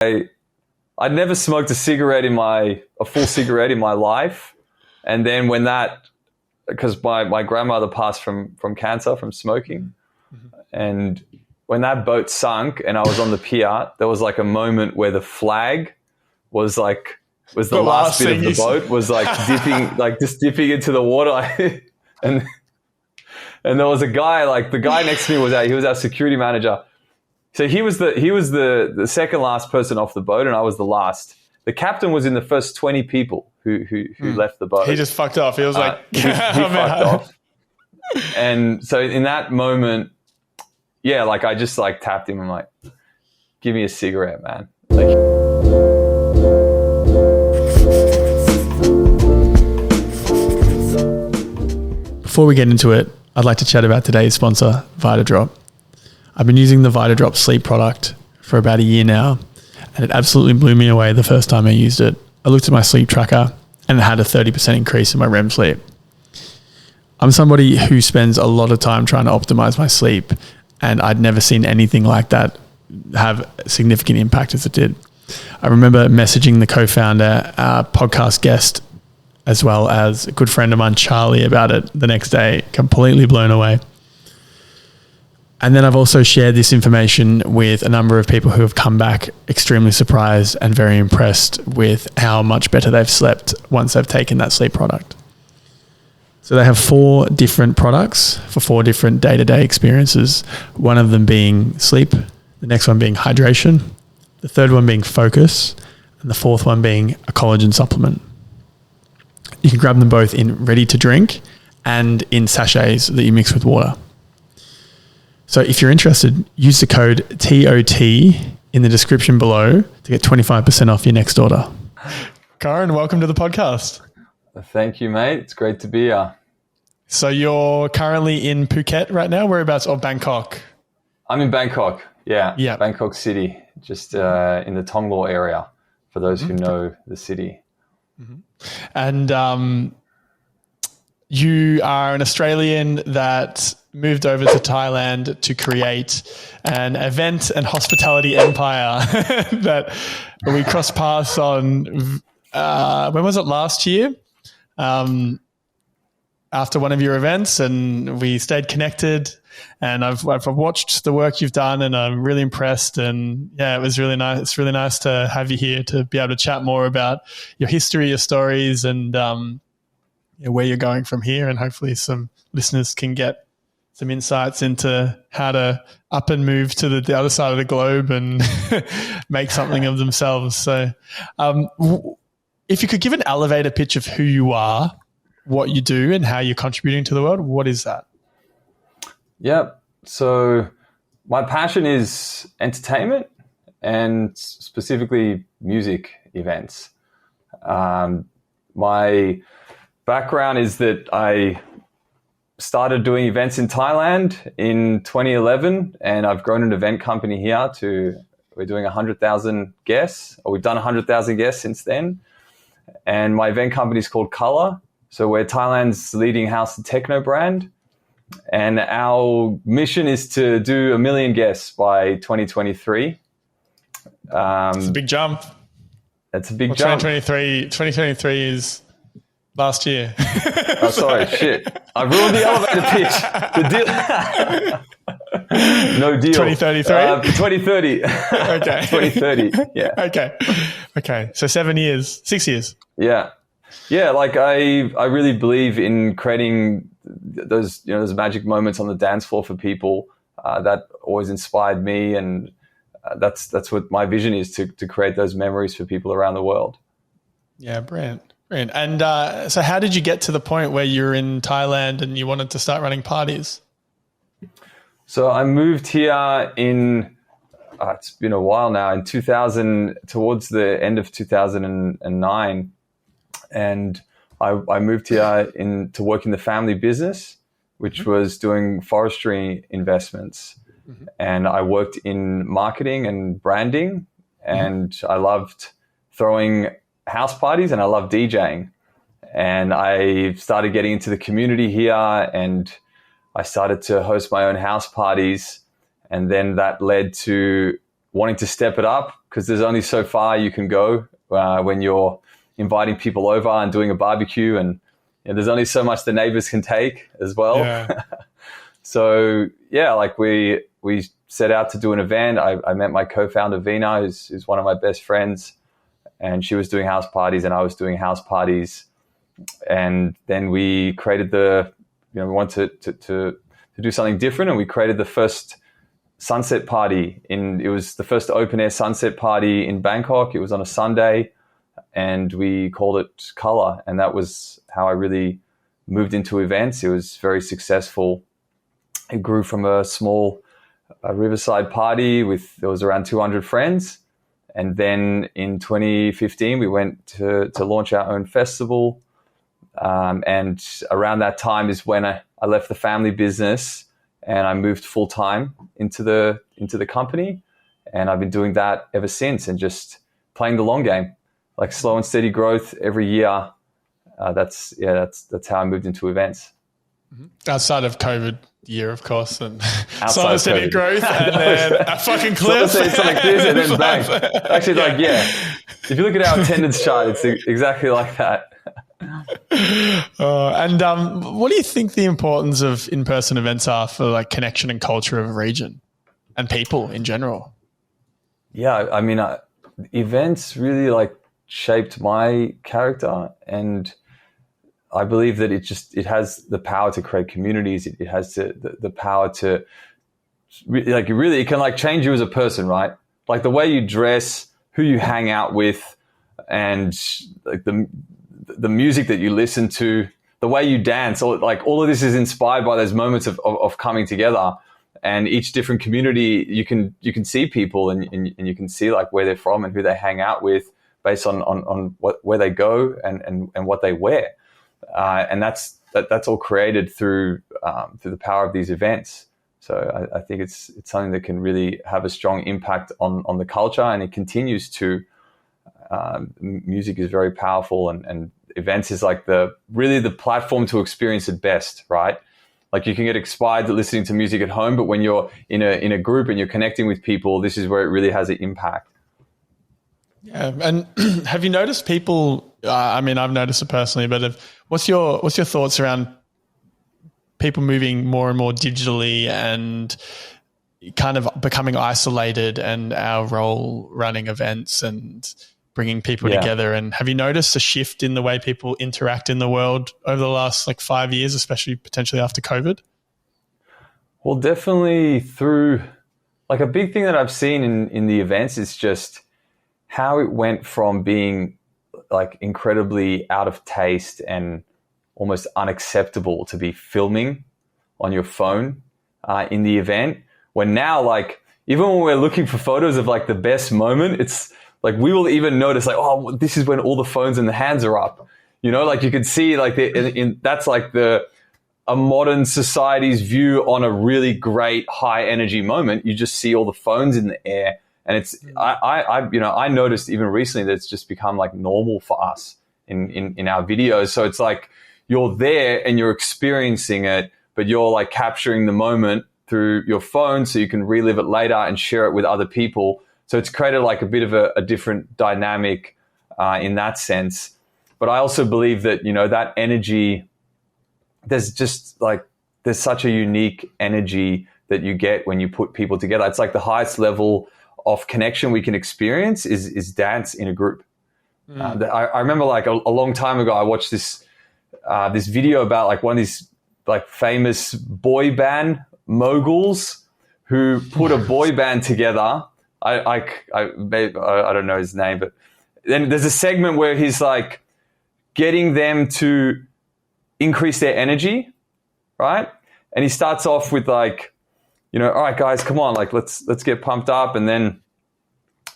I'd never smoked a full cigarette in my life. And then because my grandmother passed from cancer, from smoking. And when that boat sunk and I was on the pier, there was like a moment where the flag was the last bit of the boat, was like dipping into the water. and there was a guy, like the guy next to me was our security manager. So he was the second last person off the boat, and I was the last. The captain was in the first 20 people who left the boat. He just fucked off. He was like, he fucked off. And so in that moment, yeah, like I just like tapped him. I'm like, give me a cigarette, man. Like, before we get into it, I'd like to chat about today's sponsor, VitaDrop. I've been using the VitaDrop sleep product for about a year now, and it absolutely blew me away the first time I used it. I looked at my sleep tracker and it had a 30% increase in my REM sleep. I'm somebody who spends a lot of time trying to optimize my sleep, and I'd never seen anything like that have a significant impact as it did. I remember messaging the co-founder, podcast guest, as well as a good friend of mine, Charlie, about it the next day, completely blown away. And then I've also shared this information with a number of people who have come back extremely surprised and very impressed with how much better they've slept once they've taken that sleep product. So they have 4 different products for 4 different day-to-day experiences. One of them being sleep, the next one being hydration, the third one being focus, and the fourth one being a collagen supplement. You can grab them both in ready to drink and in sachets that you mix with water. So if you're interested, use the code TOT in the description below to get 25% off your next order. Coran, welcome to the podcast. Thank you, mate. It's great to be here. So you're currently in Phuket right now? Whereabouts? Or Bangkok? I'm in Bangkok. Yeah. Bangkok City, just in the Tonglo area, for those who know the city. Mm-hmm. And you are an Australian that moved over to Thailand to create an event and hospitality empire that we crossed paths on. When was it? Last year? After one of your events, and we stayed connected, and I've watched the work you've done, and I'm really impressed. And yeah, it was really nice. It's really nice to have you here to be able to chat more about your history, your stories, and where you're going from here. And hopefully some listeners can get some insights into how to up and move to the other side of the globe and make something of themselves. So if you could give an elevator pitch of who you are, what you do, and how you're contributing to the world, what is that? Yeah. So my passion is entertainment, and specifically music events. My background is that I started doing events in Thailand in 2011, and I've grown an event company here we're doing 100,000 guests, or we've done 100,000 guests since then. And my event company is called Kolour. So we're Thailand's leading house and techno brand. And our mission is to do 1 million guests by 2023. It's a big jump. It's a big jump. 2023 is last year. Oh, sorry, shit. I ruined the elevator pitch. The deal. No deal. 2033? 2030. Okay. 2030, yeah. Okay. So 6 years. Yeah. Yeah, like I really believe in creating those magic moments on the dance floor for people. That always inspired me, and that's what my vision is, to create those memories for people around the world. Yeah, brilliant. And so how did you get to the point where you're in Thailand and you wanted to start running parties? So I moved here it's been a while now, in 2000, towards the end of 2009. And I moved here to work in the family business, which was doing forestry investments. Mm-hmm. And I worked in marketing and branding, and I loved throwing house parties, and I loved DJing. And I started getting into the community here, and I started to host my own house parties. And then that led to wanting to step it up, because there's only so far you can go when you're inviting people over and doing a barbecue, and there's only so much the neighbors can take as well. Yeah. So yeah, like we set out to do an event. I met my co-founder Vina, who's one of my best friends, and she was doing house parties and I was doing house parties. And then we created we wanted to do something different, and we created the first sunset party. It was the first open air sunset party in Bangkok. It was on a Sunday, and we called it Colour. And that was how I really moved into events. It was very successful. It grew from a small riverside party there was around 200 friends. And then in 2015, we went to launch our own festival. And around that time is when I left the family business and I moved full time into the company. And I've been doing that ever since, and just playing the long game, like slow and steady growth every year. That's how I moved into events. Outside of COVID year, of course, and Outside slow and steady COVID. growth, and then a fucking cliff. It's like this, and then bang. Actually, if you look at our attendance chart, it's exactly like that. What do you think the importance of in-person events are for like connection and culture of a region and people in general? Yeah, I mean, events really like shaped my character, and I believe that it has the power to create communities. It has the power to it can like change you as a person, right? Like the way you dress, who you hang out with, and like the music that you listen to, the way you dance, all of this is inspired by those moments of coming together. And each different community, you can see people and you can see like where they're from and who they hang out with based on where they go and what they wear. And that's all created through the power of these events. So I think it's something that can really have a strong impact on the culture, and it continues to. Music is very powerful, and events is like the platform to experience it best, right? Like you can get inspired listening to music at home, but when you're in a group and you're connecting with people, this is where it really has an impact. Yeah, and have you noticed people? I mean, I've noticed it personally, but what's your thoughts around people moving more and more digitally and kind of becoming isolated, and our role running events and bringing people together? And have you noticed a shift in the way people interact in the world over the last 5 years, especially potentially after COVID? Well, definitely through a big thing that I've seen in the events is just how it went from being incredibly out of taste and almost unacceptable to be filming on your phone in the event, when now even when we're looking for photos of the best moment, it's we will even notice this is when all the phones and the hands are up, you can see that's a modern society's view on a really great high energy moment. You just see all the phones in the air, and it's I noticed even recently that it's just become normal for us in our videos. So it's you're there and you're experiencing it, but you're capturing the moment through your phone so you can relive it later and share it with other people. So it's created a bit of a different dynamic in that sense. But I also believe that, that energy, there's just there's such a unique energy that you get when you put people together. It's the highest level of connection we can experience is dance in a group. I remember a long time ago, I watched this video about one of these famous boy band moguls who put a boy band together. I don't know his name, but then there's a segment where he's getting them to increase their energy, right? And he starts off with all right, guys, come on, let's get pumped up, and then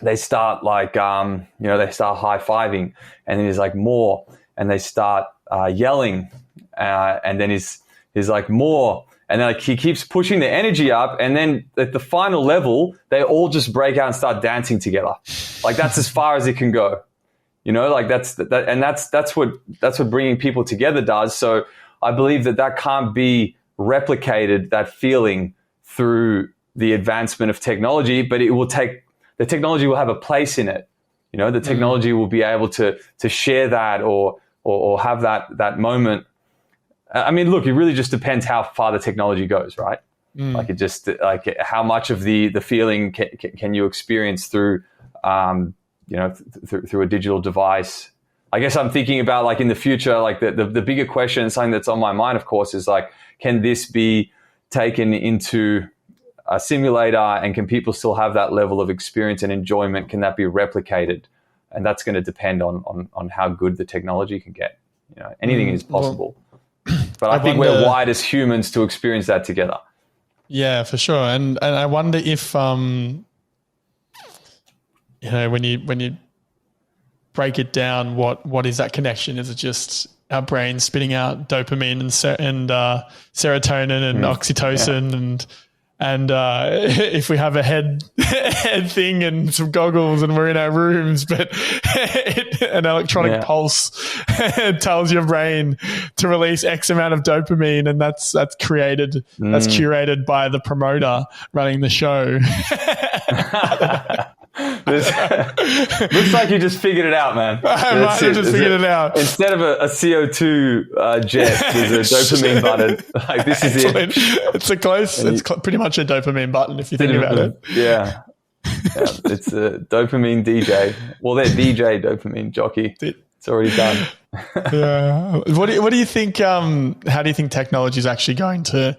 they start they start high-fiving, and then he's more, and they start yelling, and then he's more. And then he keeps pushing the energy up, and then at the final level, they all just break out and start dancing together. That's as far as it can go, that's what bringing people together does. So I believe that can't be replicated, that feeling, through the advancement of technology, but it will take the technology will have a place in it. You know, the technology will be able to share that or have that moment. I mean, look, it really just depends how far the technology goes, right? Like it just like how much of the feeling can you experience through through a digital device. I guess I'm thinking about like in the future, like the bigger question, something that's on my mind, of course, is like, can this be taken into a simulator, and can people still have that level of experience and enjoyment? Can that be replicated? And that's going to depend on how good the technology can get. You know, anything is possible. But I think we're wired as humans to experience that together. Yeah, for sure. And I wonder if when you break it down, what is that connection? Is it just our brain spitting out dopamine and serotonin and oxytocin and if we have a head thing and some goggles and we're in our rooms, but an electronic pulse tells your brain to release X amount of dopamine, and that's curated by the promoter running the show. Looks like you just figured it out, man. I might have just figured it out. Instead of a CO2 jet, there's a dopamine button. Like this is it. It's pretty much a dopamine button if you think about it. Yeah. It's a dopamine DJ. Well, they're DJ dopamine jockey. It's already done. Yeah. What do you think? How do you think technology is actually going to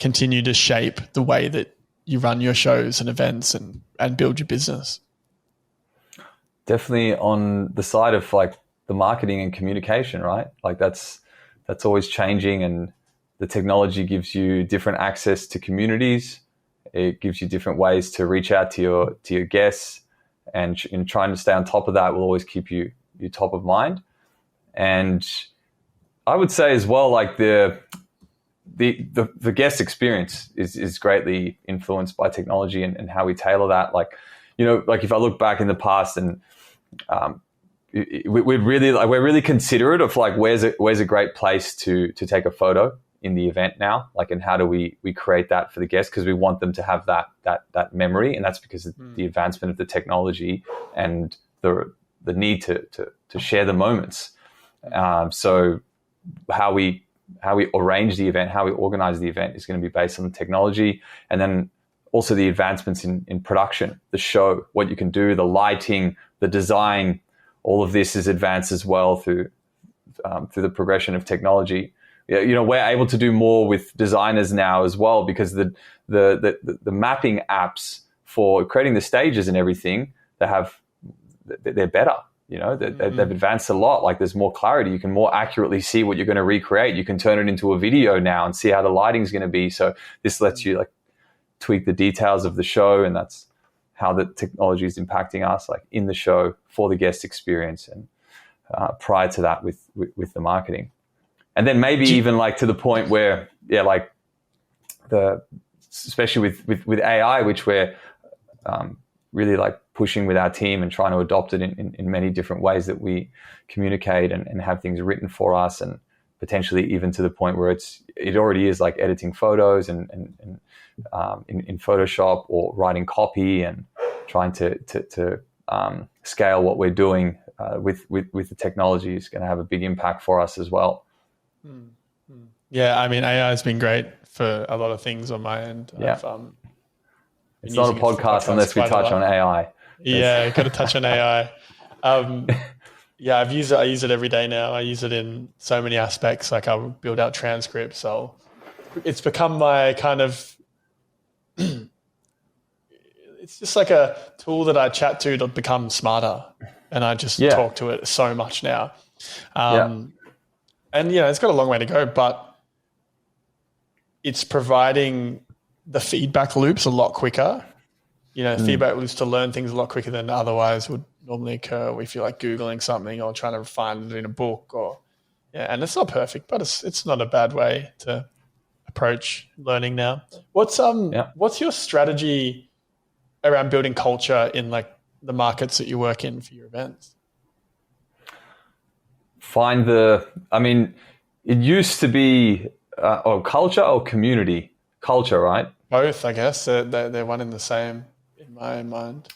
continue to shape the way that you run your shows and events and build your business? Definitely on the side of like the marketing and communication, right? Like that's always changing, and the technology gives you different access to communities. It gives you different ways to reach out to your guests, and in trying to stay on top of that will always keep you top of mind. And I would say as well, like the guest experience is greatly influenced by technology and how we tailor that. Like, you know, like if I look back in the past, and we're really considerate of like where's a great place to take a photo in the event now, like, and how do we create that for the guests, because we want them to have that memory, and that's because of the advancement of the technology and the need to share the moments. So how we arrange the event, how we organize the event is going to be based on the technology, and then also the advancements in production, the show, what you can do, the lighting, the design. All of this is advanced as well through the progression of technology. You know, we're able to do more with designers now as well, because the mapping apps for creating the stages and everything, they're better. You know, they've advanced a lot. Like there's more clarity. You can more accurately see what you're going to recreate. You can turn it into a video now and see how the lighting is going to be. So this lets you like tweak the details of the show, and that's how the technology is impacting us, like in the show for the guest experience, and prior to that with the marketing. And then maybe even like to the point where, like especially with AI, which we're really like pushing with our team and trying to adopt it in many different ways that we communicate and have things written for us, and potentially even to the point where it already is like editing photos and in Photoshop, or writing copy and trying to scale what we're doing with the technology is going to have a big impact for us as well. Yeah, I mean, AI has been great for a lot of things on my end. Yeah. It's not a podcast unless we touch on AI. Yeah, got to touch on AI. Yeah, I use it every day now. I use it in so many aspects. Like I'll build out transcripts. It's become my kind of, it's just like a tool that I chat to become smarter. And I just talk to it so much now. And, you know, it's got a long way to go, but it's providing the feedback loops a lot quicker. You know, feedback loops to learn things a lot quicker than otherwise would normally occur if you're like Googling something or trying to find it in a book and it's not perfect, but it's not a bad way to approach learning now. What's your strategy around building culture in like the markets that you work in for your events? It used to be culture or community? Culture, right? Both, I guess. They're one and the same in my mind.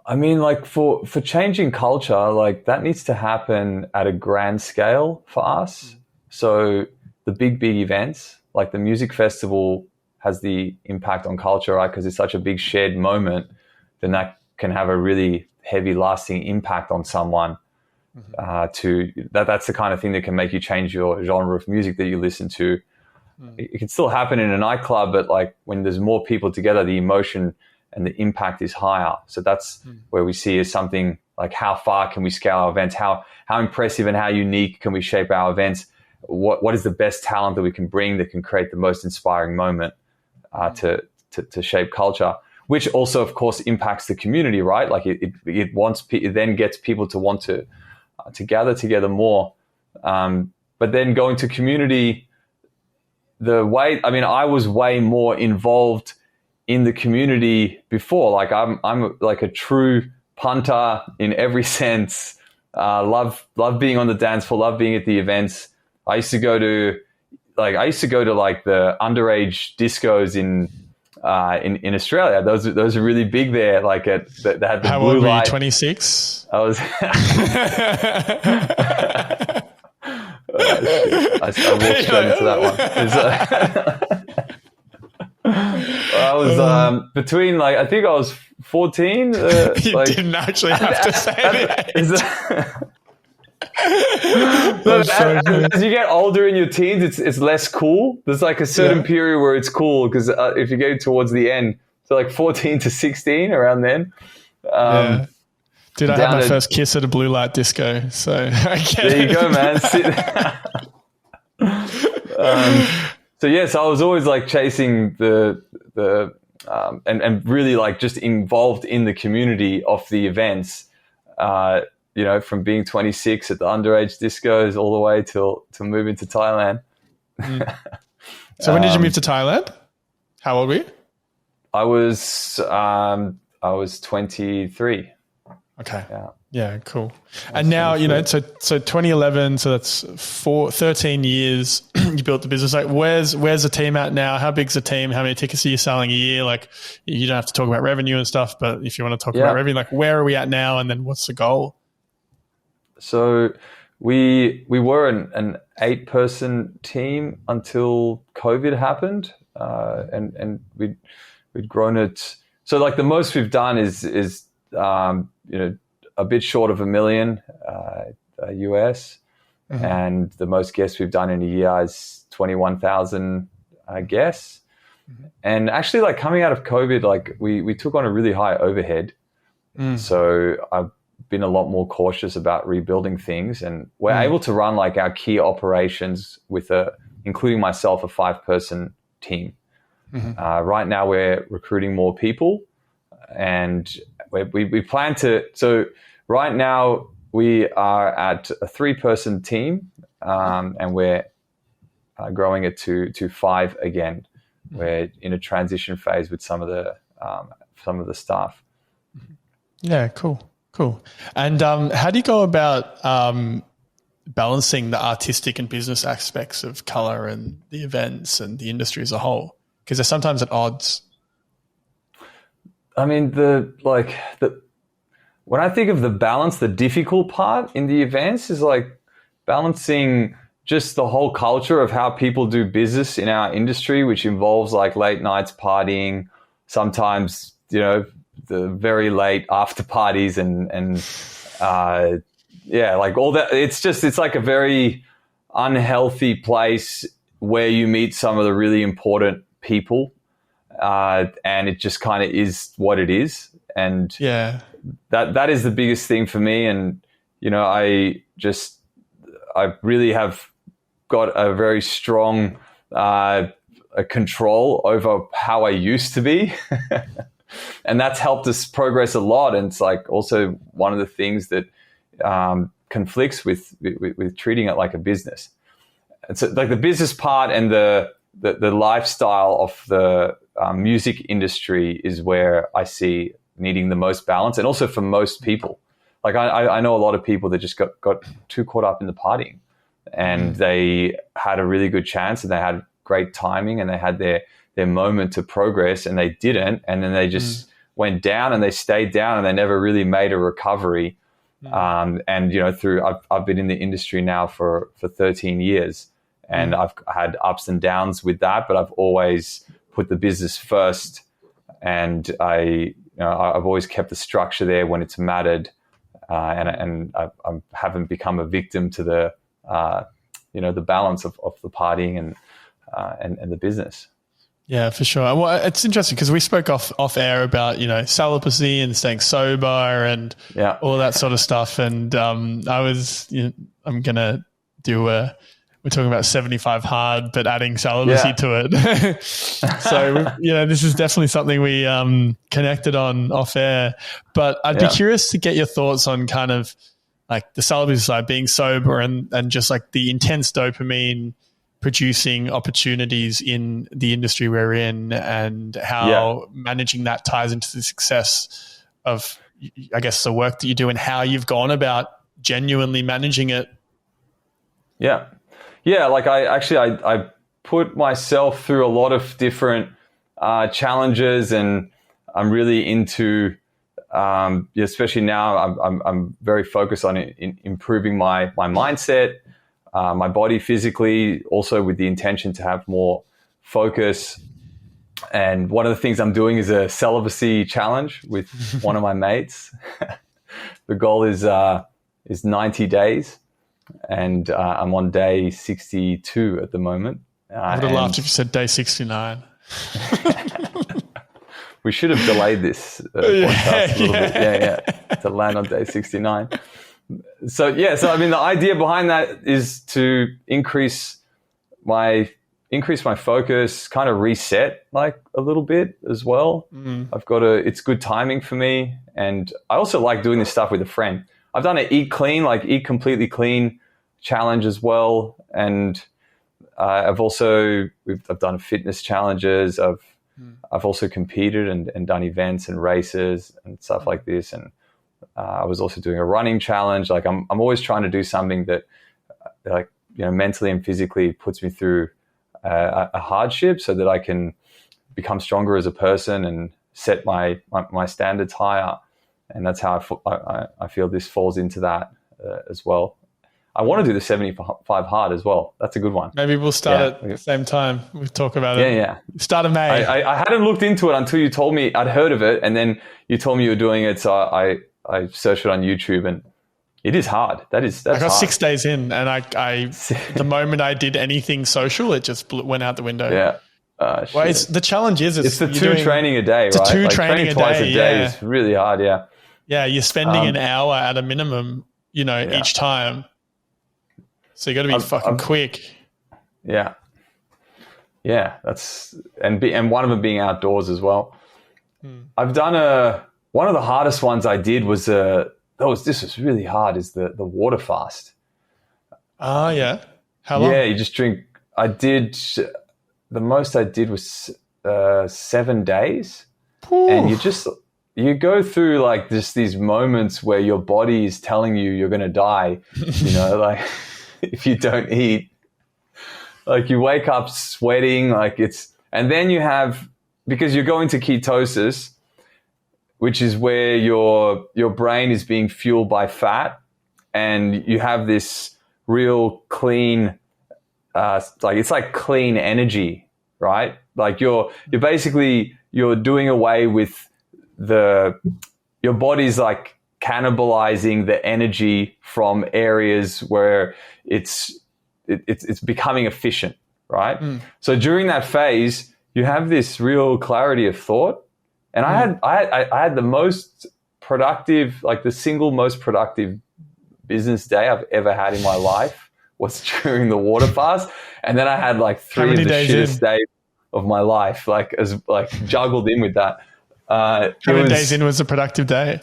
I mean, like for changing culture, like that needs to happen at a grand scale for us. So the big events, like the music festival has the impact on culture, right? Because it's such a big shared moment, then that can have a really heavy lasting impact on someone. That's the kind of thing that can make you change your genre of music that you listen to. It can still happen in a nightclub, but like when there's more people together, the emotion and the impact is higher. So that's where we see is something like how far can we scale our events? How impressive and how unique can we shape our events? What is the best talent that we can bring that can create the most inspiring moment to shape culture? Which also, of course, impacts the community, right? Like it then gets people to want to gather together more. But then going to community, I was way more involved in the community before. Like I'm like a true punter in every sense. Love being on the dance floor, love being at the events. I used to go to the underage discos in Australia. Those are really big there. Like they had the How blue old were you? light. 26. I was. I walked straight into that one. I was between I think I was 14. You didn't actually have to say that. As you get older in your teens, it's less cool. There's like a certain period where it's cool because if you get towards the end, so like 14 to 16, around then. Dude, I had my first kiss at a blue light disco. So there you go, man. So I was always like chasing the and really like just involved in the community of the events. From being 26 at the underage discos all the way to moving to Thailand. So when did you move to Thailand? How old were you? I was 23. Okay. Yeah, cool. And now, so 2011, so that's 13 years you built the business. Like where's the team at now? How big's the team? How many tickets are you selling a year? Like you don't have to talk about revenue and stuff, but if you want to talk about revenue, like where are we at now? And then what's the goal? So we were an 8-person team until COVID happened. And we'd grown it. So like the most we've done is a bit short of $1 million US, and the most guests we've done in a year is 21,000 guests. And actually, like coming out of COVID, like we took on a really high overhead, so I've been a lot more cautious about rebuilding things, and we're able to run like our key operations with including myself, a 5-person team. Right now, we're recruiting more people, and we plan to. So right now we are at a 3-person team, and we're growing it to 5 again. We're in a transition phase with some of the staff. Yeah, cool. And how do you go about balancing the artistic and business aspects of Colour and the events and the industry as a whole? Because they're sometimes at odds. I mean, when I think of the balance, the difficult part in the events is like balancing just the whole culture of how people do business in our industry, which involves like late nights partying, sometimes, the very late after parties and like all that. It's like a very unhealthy place where you meet some of the really important people. And it just kind of is what it is. And that is the biggest thing for me. And, I really have got a very strong control over how I used to be. And that's helped us progress a lot. And it's like also one of the things that conflicts with treating it like a business. And so like the business part and the lifestyle of the music industry is where I see needing the most balance, and also for most people. Like I know a lot of people that just got too caught up in the partying, and they had a really good chance and they had great timing and they had their moment to progress, and they didn't, and then they just went down and they stayed down and they never really made a recovery. And, you know, I've been in the industry now for 13 years, and I've had ups and downs with that, but I've always put the business first, and I've always kept the structure there when it's mattered. And I haven't become a victim to the balance of the partying and the business. Yeah, for sure. Well, it's interesting because we spoke off air about, celibacy and staying sober and all that sort of stuff. And I'm going to do we're talking about 75 hard, but adding celibacy to it. So, this is definitely something we connected on off air. But I'd be curious to get your thoughts on kind of like the celibacy side, being sober and just like the intense dopamine producing opportunities in the industry we're in, and how managing that ties into the success of, I guess, the work that you do and how you've gone about genuinely managing it. Yeah. Yeah. Like I put myself through a lot of different challenges, and I'm really into, especially now I'm very focused on improving my mindset, my body physically, also with the intention to have more focus. And one of the things I'm doing is a celibacy challenge with one of my mates. The goal is 90 days, and I'm on day 62 at the moment. I would have laughed if you said day 69. We should have delayed this podcast a little bit, to land on day 69. So I mean, the idea behind that is to increase my focus, kind of reset like a little bit as well. It's good timing for me, and I also like doing this stuff with a friend. I've done an eat completely clean challenge as well, and I've done fitness challenges. I've also competed and done events and races and stuff like this, and I was also doing a running challenge. Like I'm always trying to do something that, mentally and physically puts me through a hardship, so that I can become stronger as a person and set my standards higher. And that's how I feel this falls into that as well. I want to do the 75 hard as well. That's a good one. Maybe we'll start at the same time. We'll talk about it. Yeah. Start of May. I hadn't looked into it until you told me. I'd heard of it, and then you told me you were doing it. So I searched it on YouTube, and it is hard. That's I got hard. 6 days in, and I the moment I did anything social, it just went out the window. Yeah. Well, the challenge is it's the training a day, right? It's training twice a day is really hard. Yeah. Yeah, you're spending an hour at a minimum, each time. So you got to be fucking quick. Yeah. Yeah, and one of them being outdoors as well. I've done one of the hardest ones I did was this was really hard, is the water fast. Oh, yeah. How long? Yeah, you just drink. The most I did was 7 days. Ooh. And you go through like just these moments where your body is telling you you're going to die, like if you don't eat. Like you wake up sweating, and then you have, because you go into ketosis, which is where your brain is being fueled by fat, and you have this real clean, it's like clean energy, right? Like you're doing away with your body's like cannibalizing the energy from areas where it's becoming efficient, right? So during that phase, you have this real clarity of thought. And I had the most productive, like the single most productive business day I've ever had in my life was during the water fast. And then I had like 3 of the shittest days of my life, juggled in with that. How many days in was a productive day?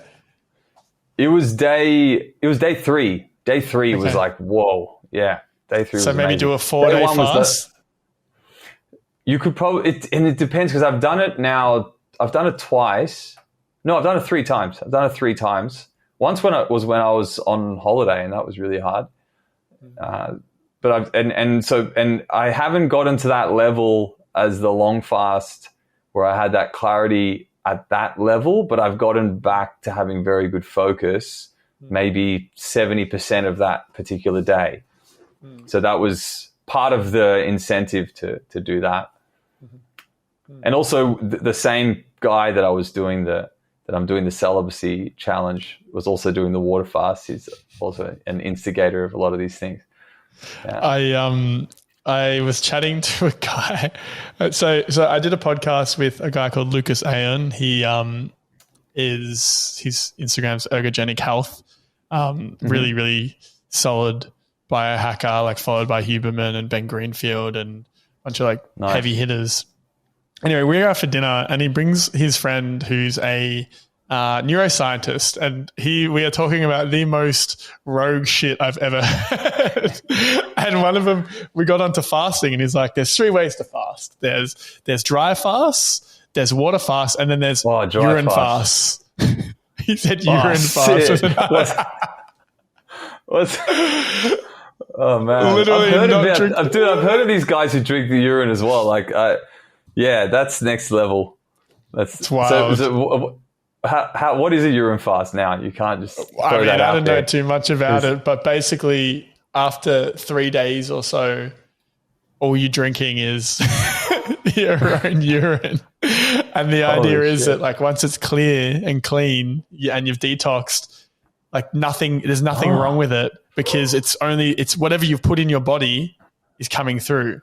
It was day 3. Day 3 was like, whoa. Yeah. Day 3 was so maybe amazing. do a 4-day fast? You could probably, it depends, because I've done it now. I've done it twice. No, I've done it 3 times. Once when I was on holiday, and that was really hard. But I haven't gotten to that level as the long fast where I had that clarity. at that level, but I've gotten back to having very good focus, maybe 70% of that particular day. So that was part of the incentive to do that. And also the same guy that I was doing that I'm doing the Celibacy challenge was also doing the water fast. He's also an instigator of a lot of these things. Yeah. I was chatting to a guy. So I did a podcast with a guy called Lucas Aon. His Instagram's Ergogenic Health. Really, really solid biohacker, like followed by Huberman and Ben Greenfield and a bunch of heavy hitters. Anyway, we go out for dinner and he brings his friend who's a neuroscientist, and we are talking about the most rogue shit I've ever heard. And one of them, we got onto fasting, and he's like, "There's 3 ways to fast. There's dry fasts, there's water fast, and then there's urine fast." He said urine fast. What's Oh man, literally I've heard of these guys who drink the urine as well. Yeah, that's next level. That's wild. What is a urine fast now? You can't just throw that out I don't there. know too much about it, but basically after 3 days or so, all you're drinking is your own urine. And the idea is that once it's clear and clean and you've detoxed, there's nothing wrong with it, because it's whatever you've put in your body is coming through.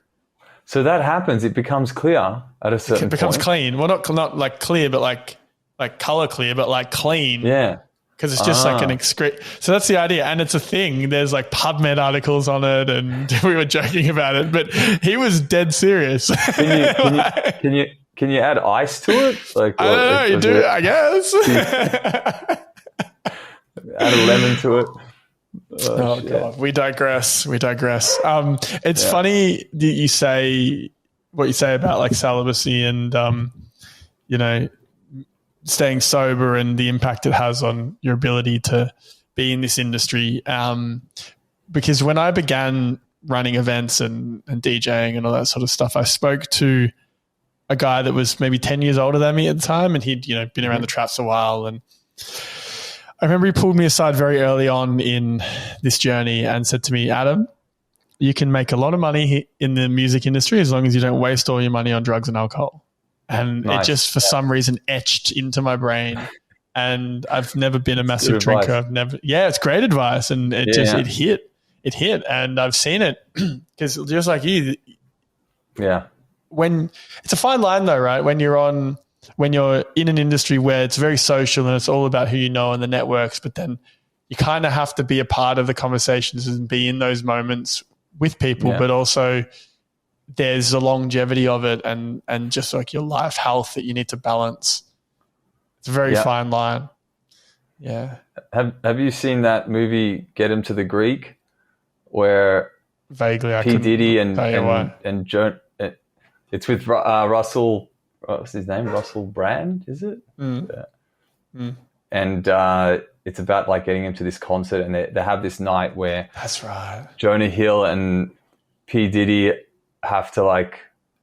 So that happens. It becomes clear at a certain point. It becomes clean. Well, not like clear, but like color clear, but clean. Yeah. Because it's just an excrete. So that's the idea. And it's a thing. There's PubMed articles on it, and we were joking about it, but he was dead serious. Can you add ice to it? I don't know. You do, I guess. Add a lemon to it. Oh God, we digress. It's funny that you say what you say about celibacy and staying sober and the impact it has on your ability to be in this industry. Because when I began running events and DJing and all that sort of stuff, I spoke to a guy that was maybe 10 years older than me at the time, and he'd been around the traps a while. And I remember he pulled me aside very early on in this journey and said to me, "Adam, you can make a lot of money in the music industry as long as you don't waste all your money on drugs and alcohol." And it just, for some reason, etched into my brain. And I've never been a massive drinker. It's great advice. And it hit. And I've seen it because just like you. Yeah. When it's a fine line though, right? When you're in an industry where it's very social and it's all about who you know and the networks, but then you kind of have to be a part of the conversations and be in those moments with people, but also there's the longevity of it and just your life health that you need to balance. It's a very fine line. Yeah. Have you seen that movie Get Him to the Greek, where vaguely P. Diddy and Joan, it's with Russell, what's his name? Russell Brand, is it? And it's about getting him to this concert, and they have this night where that's right, Jonah Hill and P. Diddy have to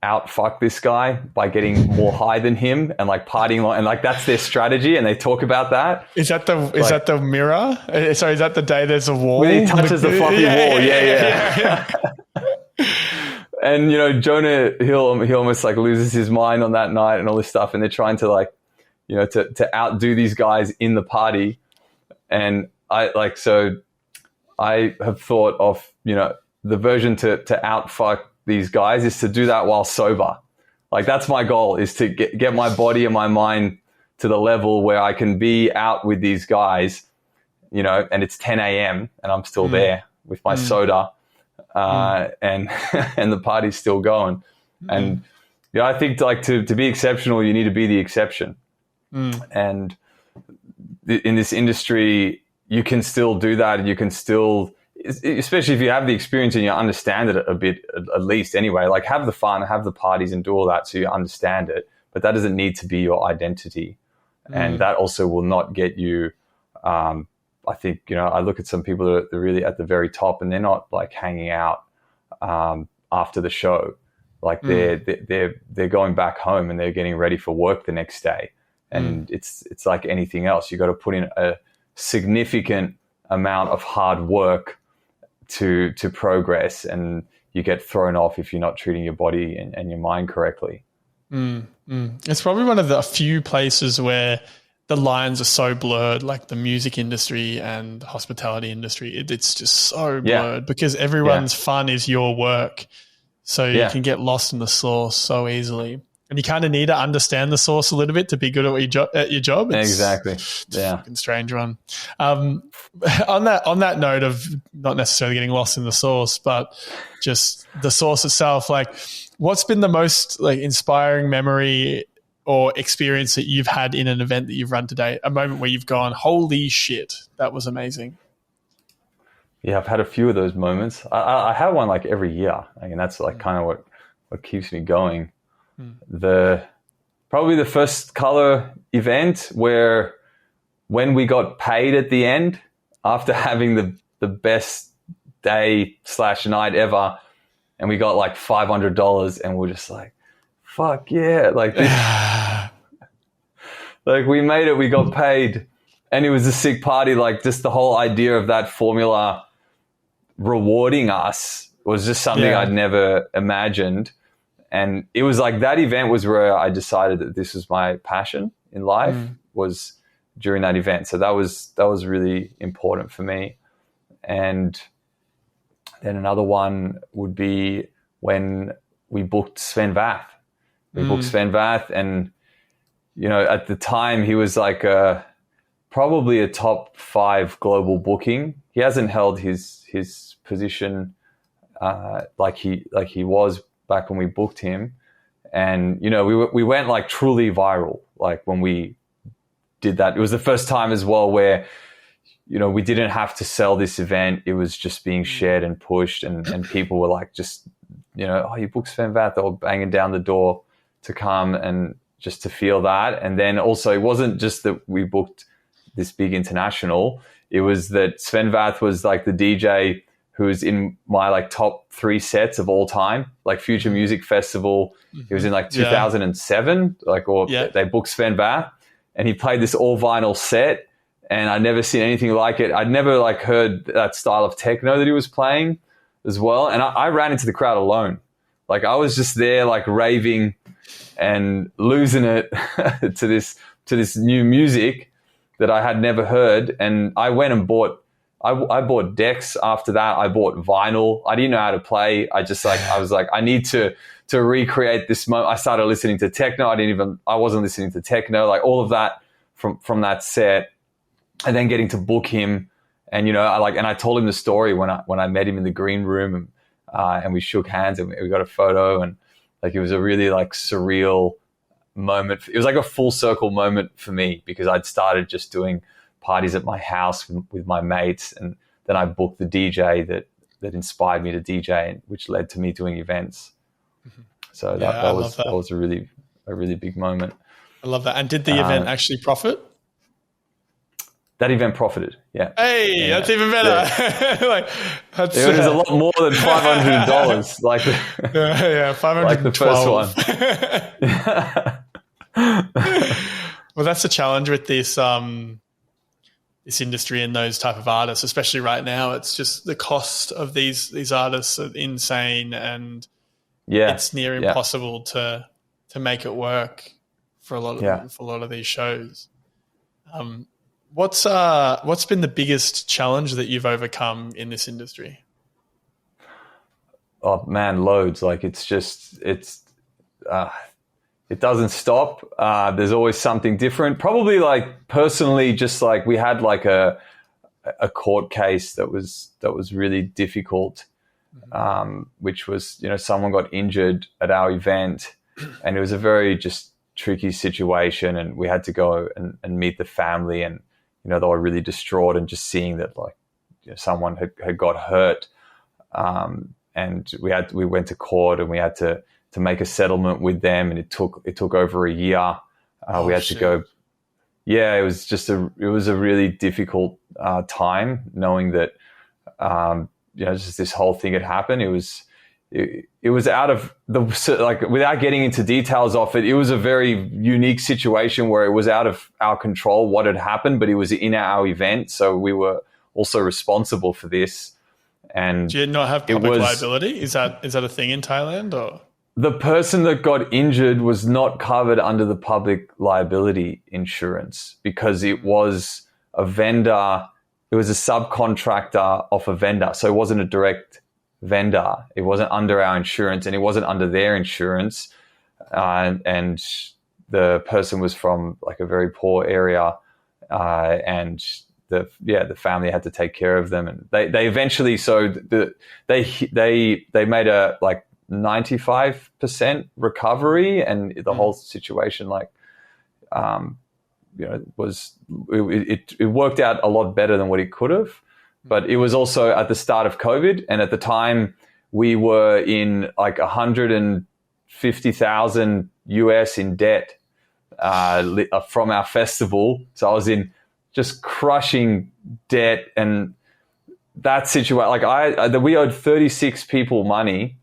out fuck this guy by getting more high than him and partying and that's their strategy, and they talk about that. Is that the mirror? Sorry, is that the day there's a wall? When he touches the fluffy wall, yeah. And Jonah Hill, he almost loses his mind on that night and all this stuff, and they're trying to to outdo these guys in the party. And I have thought of the version to outfuck these guys is to do that while sober. That's my goal, is to get my body and my mind to the level where I can be out with these guys, and it's 10 a.m. and I'm still there with my soda, and the party's still going. And I think to be exceptional, you need to be the exception. And in this industry, you can still do that, and you can still, especially if you have the experience and you understand it a bit, at least anyway, have the fun, have the parties and do all that so you understand it. But that doesn't need to be your identity. And that also will not get you, I think, I look at some people that are really at the very top, and they're not hanging out after the show. They're going back home and they're getting ready for work the next day. And it's like anything else. You got to put in a significant amount of hard work to progress, and you get thrown off if you're not treating your body and your mind correctly. It's probably one of the few places where the lines are so blurred, like the music industry and the hospitality industry. It's just so blurred because everyone's fun is your work. So you can get lost in the sauce so easily. And you kind of need to understand the sauce a little bit to be good at your job. Exactly. It's a fucking strange one. On that note of not necessarily getting lost in the sauce, but just the sauce itself, like what's been the most like inspiring memory or experience that you've had in an event that you've run today? A moment where you've gone, holy shit, that was amazing. Yeah, I've had a few of those moments. I have one like every year. I mean, that's like kind of what keeps me going. Probably the first Kolour event where when we got paid at the end after having the best day / night ever, and we got like $500, and we're just like, fuck yeah. Like this, like we made it, we got paid, and it was a sick party. Like just the whole idea of that formula rewarding us was just something I'd never imagined. And it was like that event was where I decided that this was my passion in life, was during that event. So that was really important for me. And then another one would be when we booked Sven Väth. We booked Sven Väth, and you know, at the time he was like probably a top 5 global booking. He hasn't held his position like he was back when we booked him. And you know, we went like truly viral like when we did that. It was the first time as well where, you know, we didn't have to sell this event. It was just being shared and pushed, and people were like, just, you know, oh, you booked Sven Väth, they were banging down the door to come and just to feel that. And then also it wasn't just that we booked this big international, it was that Sven Väth was like the DJ who's in my like top 3 sets of all time, like Future Music Festival. He was in like 2007, they booked Sven Väth, and he played this all vinyl set, and I'd never seen anything like it. I'd never like heard that style of techno that he was playing as well. And I ran into the crowd alone. Like I was just there like raving and losing it to this new music that I had never heard. And I went and bought decks after that. I bought vinyl. I didn't know how to play. I was like, I need to recreate this moment. I started listening to techno. I wasn't listening to techno, like all of that from that set. And then getting to book him. And, you know, I told him the story when I met him in the green room, and we shook hands and we got a photo, and like, it was a really like surreal moment. It was like a full circle moment for me, because I'd started just doing parties at my house with my mates, and then I booked the DJ that inspired me to DJ, which led to me doing events. So that was a really big moment. I love that. And did the event actually profit? That event profited, yeah. Hey, yeah. That's even better. Yeah. It was a lot more than $500. Like $512. Like the first one. Well, that's the challenge with this this industry and those type of artists, especially right now. It's just the cost of these artists are insane, and it's near impossible to make it work for a lot of these shows. What's been the biggest challenge that you've overcome in this industry? Oh man, loads. Like it doesn't stop. There's always something different. Probably like personally, just like we had like a court case that was really difficult, which was, you know, someone got injured at our event, and it was a very just tricky situation, and we had to go and meet the family, and you know, they were really distraught, and just seeing that like, you know, someone had got hurt, and we went to court, and we had to make a settlement with them, and it took over a year. We had to go. Yeah, it was a really difficult time, knowing that you know, just this whole thing had happened. It it was out of like, without getting into details of it, it was a very unique situation where it was out of our control what had happened, but it was in our event. So we were also responsible for this. And do you not have public liability? Is that a thing in Thailand, or? The person that got injured was not covered under the public liability insurance because it was a vendor. It was a subcontractor of a vendor. So it wasn't a direct vendor. It wasn't under our insurance, and it wasn't under their insurance. And the person was from like a very poor area, and the family had to take care of them. And they eventually, they made a like 95% recovery, and the whole situation it worked out a lot better than what it could have. But it was also at the start of COVID, and at the time we were in like 150,000 US in debt from our festival. So I was in just crushing debt, and that situation, like we owed 36 people money,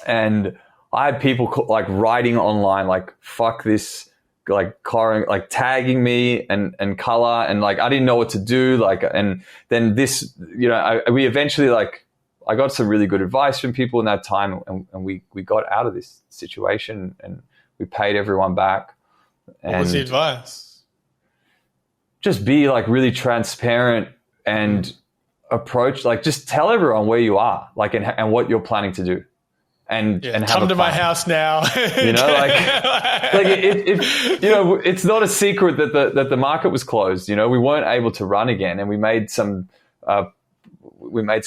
and I had people like writing online like, fuck this, like Coran, like tagging me and Kolour, and like I didn't know what to do, like, and then this, we eventually, like, I got some really good advice from people in that time, and we got out of this situation, and we paid everyone back. What was the advice? Just be like really transparent and approach, like just tell everyone where you are, like, and what you're planning to do. And come to my house now. It's not a secret that the market was closed. We weren't able to run again, and we made some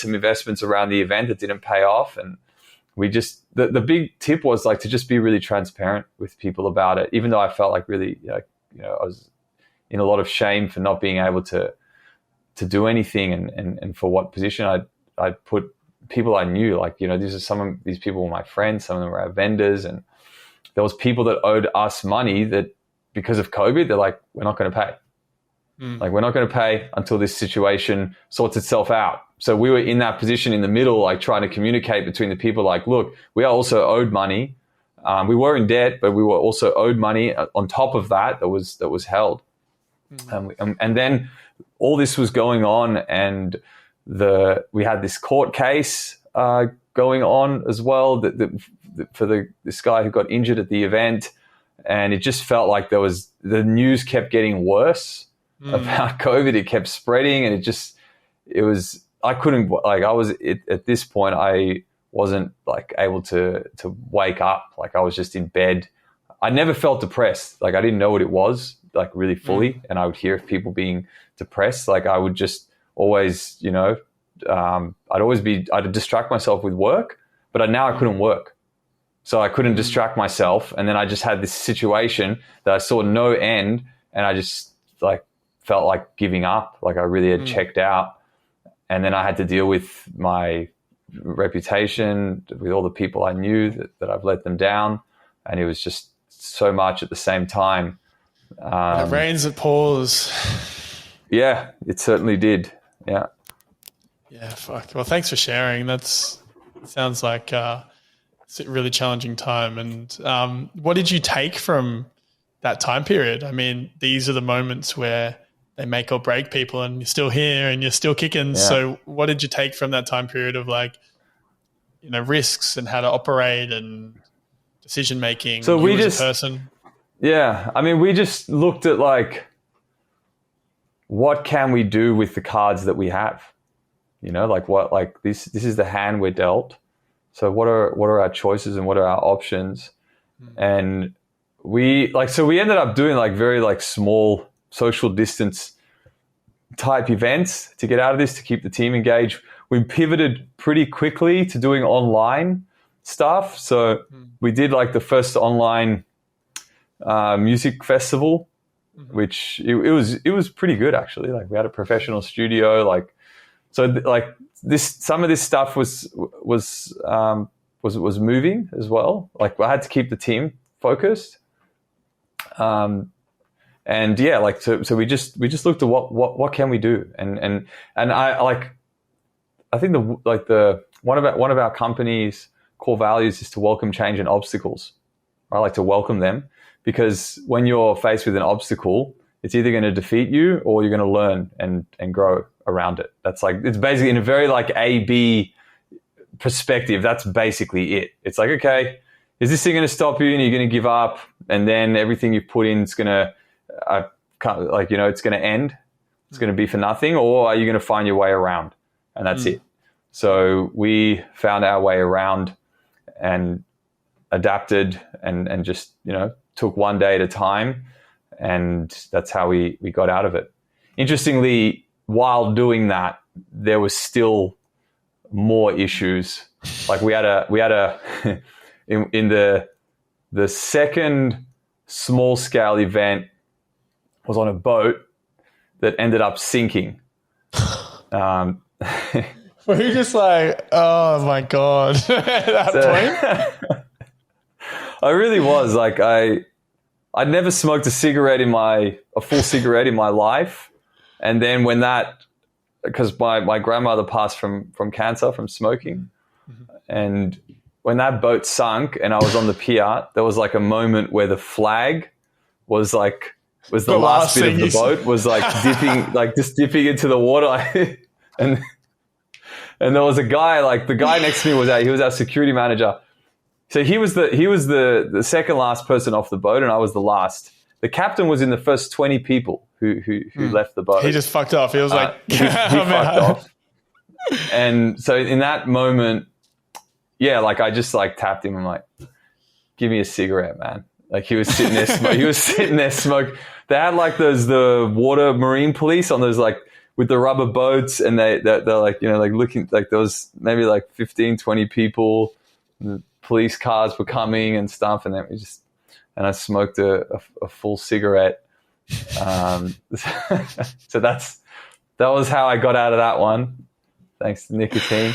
investments around the event that didn't pay off. And we just, the big tip was like to just be really transparent with people about it, even though I felt like really, I was in a lot of shame for not being able to do anything, and for what position I'd put people I knew. Like, some of these people were my friends, some of them were our vendors, and there was people that owed us money that because of COVID, they're like, we're not going to pay. Like, we're not going to pay until this situation sorts itself out. So we were in that position in the middle, like trying to communicate between the people, like, look, we are also owed money. We were in debt, but we were also owed money on top of that was held. And then all this was going on, and we had this court case going on as well for this guy who got injured at the event, and it just felt like the news kept getting worse about COVID. It kept spreading, and I couldn't, like, at this point I wasn't like able to wake up. Like, I was just in bed. I never felt depressed. Like, I didn't know what it was, like, really fully. And I would hear of people being depressed. Like, I would just always, I'd distract myself with work, but now I couldn't work. So I couldn't distract myself. And then I just had this situation that I saw no end, and I just like felt like giving up. Like, I really had checked out. And then I had to deal with my reputation, with all the people I knew that I've let them down. And it was just so much at the same time. It rains, it pours. Yeah, it certainly did. Yeah. Yeah, fuck. Well, thanks for sharing. Sounds like it's a really challenging time. And what did you take from that time period? I mean, these are the moments where they make or break people, and you're still here and you're still kicking. Yeah. So what did you take from that time period of, like, risks and how to operate and decision-making? So we as a person? Yeah. I mean, we just looked at, like, what can we do with the cards that we have? This is the hand we're dealt. So what are our choices and what are our options? And we ended up doing like very like small social distance type events to get out of this, to keep the team engaged. We pivoted pretty quickly to doing online stuff. So we did like the first online music festival, which it was pretty good actually. Like, we had a professional studio, like, so like some of this stuff was moving as well. Like, I had to keep the team focused. And yeah, like, so we just looked at what can we do? And I think one of our companies core values is to welcome change and obstacles. I like to welcome them, because when you're faced with an obstacle, it's either going to defeat you or you're going to learn and grow around it. That's like, it's basically in a very like A-B perspective. That's basically it. It's like, okay, is this thing going to stop you and you're going to give up, and then everything you put in is going to, it's going to end. It's going to be for nothing, or are you going to find your way around? And that's it. So we found our way around and adapted and just, took one day at a time. And that's how we got out of it. Interestingly, while doing that, there was still more issues. Like we had a in the second small scale event was on a boat that ended up sinking. Were you just like, oh my God, at that point? I really was. Like I'd never smoked a full cigarette in my life. And then when because my grandmother passed from cancer, from smoking. And when that boat sunk and I was on the pier, there was like a moment where the flag was the last bit of the boat was like dipping into the water. and there was a guy, like the guy next to me he was our security manager. So he was the second last person off the boat, and I was the last. The captain was in the first 20 people who left the boat. He just fucked off. He was like, he fucked off. And so in that moment, yeah, like I just like tapped him. I'm like, give me a cigarette, man. Like he was sitting there smoking. They had like the water marine police on those like with the rubber boats, and they're like, like looking, like there was maybe like 15, 20 people. The police cars were coming and stuff, and then I smoked a full cigarette. So that was how I got out of that one, thanks to nicotine.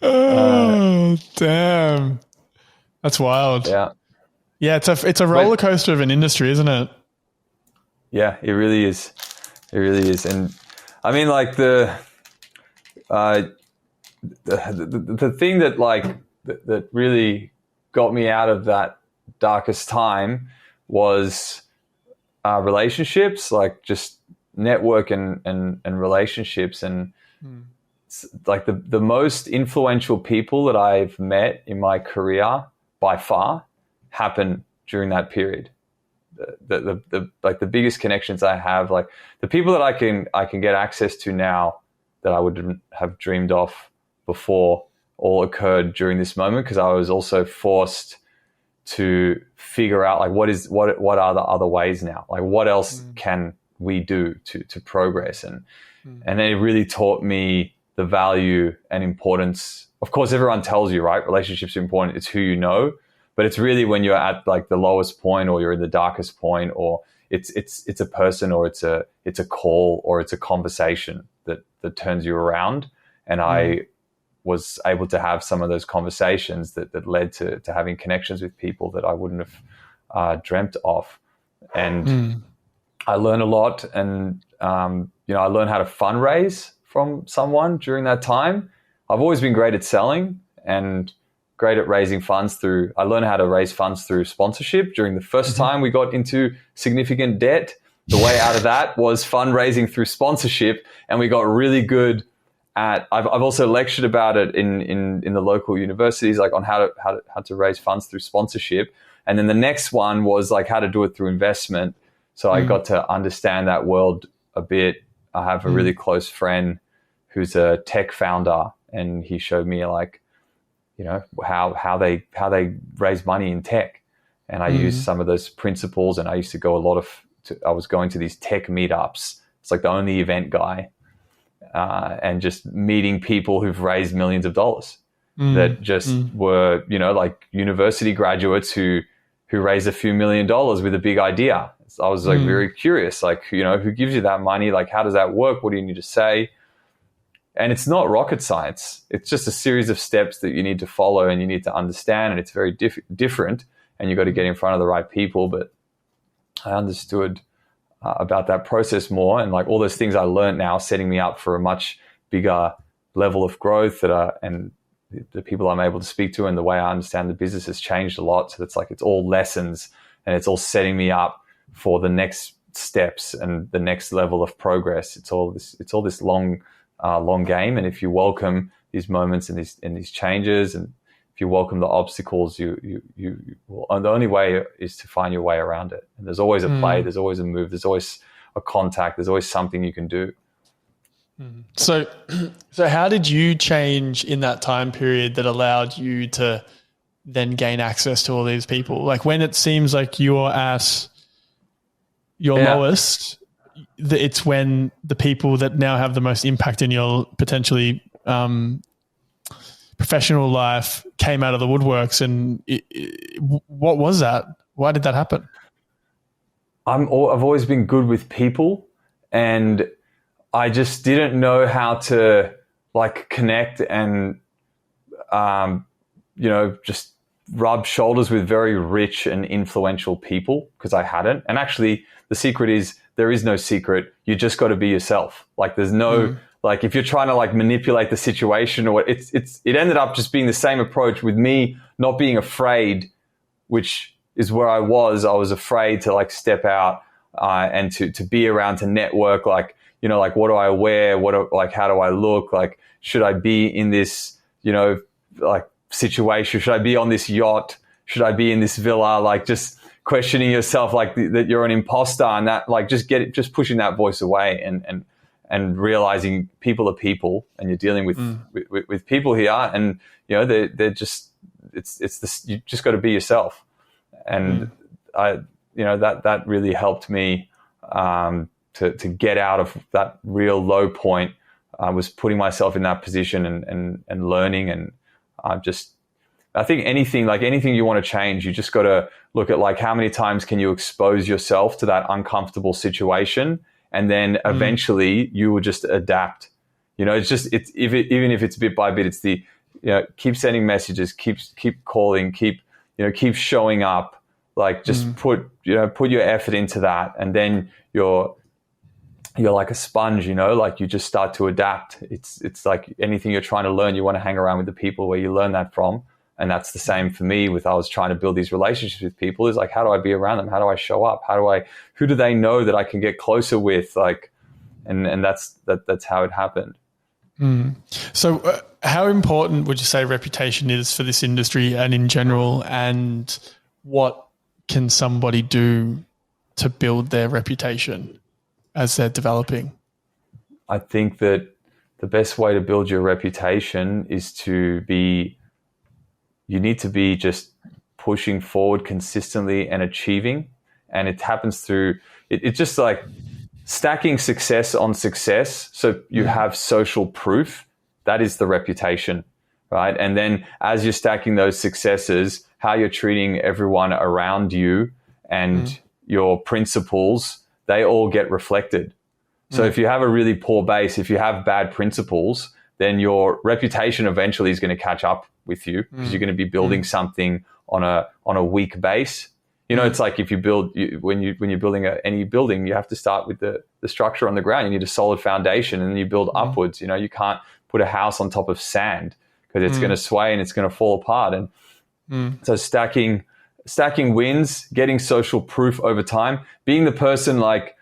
Oh, damn. That's wild. Yeah. Yeah, it's a roller coaster of an industry, isn't it? Yeah, it really is. It really is. And I mean, like the thing that that really got me out of that darkest time was relationships, like just network and relationships. And like the most influential people that I've met in my career by far happen during that period. The biggest connections I have, like the people that I can get access to now that I wouldn't have dreamed of before, all occurred during this moment, because I was also forced to figure out like what are the other ways now, like what else can we do to progress, and it really taught me the value and importance. Of course, everyone tells you, right, relationships are important. It's who you know, but it's really when you're at like the lowest point, or you're in the darkest point, or it's a person, or it's a call, or it's a conversation that turns you around. And I was able to have some of those conversations that led to having connections with people that I wouldn't have dreamt of. And I learned a lot, and I learned how to fundraise from someone during that time. I've always been great at selling and great at raising funds I learned how to raise funds through sponsorship. During the first time we got into significant debt, the way out of that was fundraising through sponsorship, and we got really good at. I've also lectured about it in the local universities, like on how to raise funds through sponsorship. And then the next one was like how to do it through investment. So I got to understand that world a bit. I have a really close friend who's a tech founder, and he showed me like, how they raise money in tech. And I used some of those principles, and I used to go I was going to these tech meetups. It's like the only event guy, and just meeting people who've raised millions of dollars that just were, like university graduates who raised a few $1 million with a big idea. So I was like very curious, like, who gives you that money? Like, how does that work? What do you need to say? And it's not rocket science. It's just a series of steps that you need to follow and you need to understand. And it's very different, and you've got to get in front of the right people. But I understood about that process more, and like all those things I learned now setting me up for a much bigger level of growth and the people I'm able to speak to and the way I understand the business has changed a lot. So it's all lessons, and it's all setting me up for the next steps and the next level of progress. It's all this long game. And if you welcome these moments and these changes, and if you welcome the obstacles, you will, and the only way is to find your way around it. And there's always a play, there's always a move, there's always a contact, there's always something you can do. So how did you change in that time period that allowed you to then gain access to all these people? Like when it seems like you're at your lowest, it's when the people that now have the most impact in your potentially professional life came out of the woodworks. And what was that? Why did that happen? I've always been good with people, and I just didn't know how to like connect and, just rub shoulders with very rich and influential people, because I hadn't. And actually the secret is there is no secret. You just got to be yourself. Like there's no, like if you're trying to like manipulate the situation, or it ended up just being the same approach with me not being afraid, which is where I was afraid to like step out and to be around, to network, like, like what do I wear? How do I look? Like, should I be in this, like situation? Should I be on this yacht? Should I be in this villa? Like just questioning yourself, like that you're an imposter, and that like just pushing that voice away and realizing people are people, and you're dealing with people here, and they're just it's this, you just got to be yourself. And that really helped me to get out of that real low point. I was putting myself in that position and learning, and I think anything you want to change, you just got to look at like how many times can you expose yourself to that uncomfortable situation, and then eventually you will just adapt. Even if it's bit by bit, it's the keep sending messages, keep calling, keep showing up. Like just put your effort into that, and then you're like a sponge, like you just start to adapt. It's like anything you're trying to learn, you want to hang around with the people where you learn that from. And that's the same for me I was trying to build these relationships with people, is like, how do I be around them? How do I show up? Who do they know that I can get closer with? Like, and that's how it happened. So how important would you say reputation is for this industry and in general, and what can somebody do to build their reputation as they're developing? I think that the best way to build your reputation is you need to be just pushing forward consistently and achieving. And it happens through, it's just like stacking success on success. So you have social proof. That is the reputation, right? And then as you're stacking those successes, how you're treating everyone around you and your principles, they all get reflected. So if you have a really poor base, if you have bad principles, then your reputation eventually is going to catch up with you, because you're going to be building something on a weak base. It's like if you build, when you're building any building, you have to start with the structure on the ground. You need a solid foundation, and then you build upwards. You can't put a house on top of sand, because it's going to sway and it's going to fall apart. And so stacking wins, getting social proof over time, being the person like,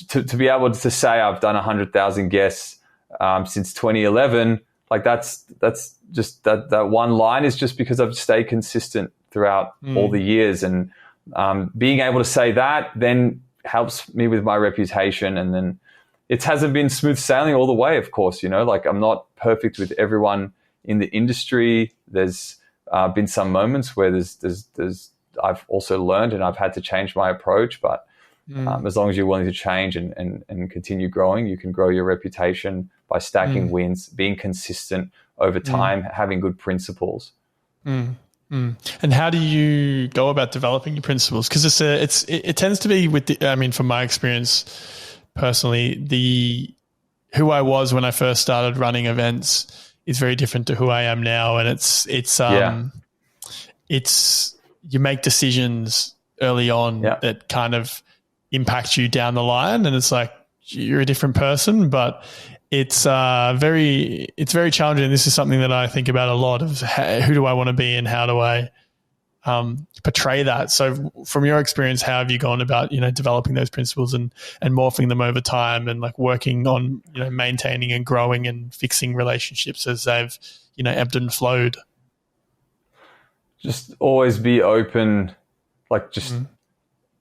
to be able to say I've done 100,000 guests since 2011, like that's just that one line is just because I've stayed consistent throughout all the years, and being able to say that then helps me with my reputation. And then it hasn't been smooth sailing all the way, of course. Like I'm not perfect with everyone in the industry. There's been some moments where I've also learned, and I've had to change my approach, but as long as you're willing to change and continue growing, you can grow your reputation by stacking wins, being consistent over time, having good principles. And how do you go about developing your principles? Because it tends to be from my experience personally, who I was when I first started running events is very different to who I am now, and it's you make decisions early on that kind of impact you down the line, and it's like you're a different person. But it's very challenging. This is something that I think about a lot of who do I want to be and how do I portray that. So from your experience, how have you gone about, developing those principles and morphing them over time and like working on, maintaining and growing and fixing relationships as they've, ebbed and flowed? Just always be open, like just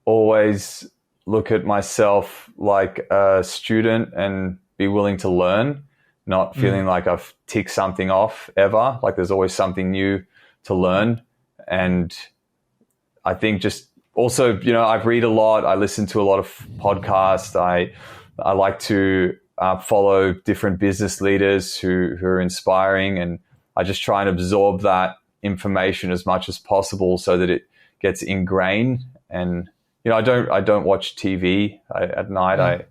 always look at myself like a student and be willing to learn, not feeling like I've ticked something off ever. Like there's always something new to learn. And I think just also, I read a lot. I listen to a lot of podcasts. I like to follow different business leaders who are inspiring, and I just try and absorb that information as much as possible so that it gets ingrained. And I don't watch TV at night. I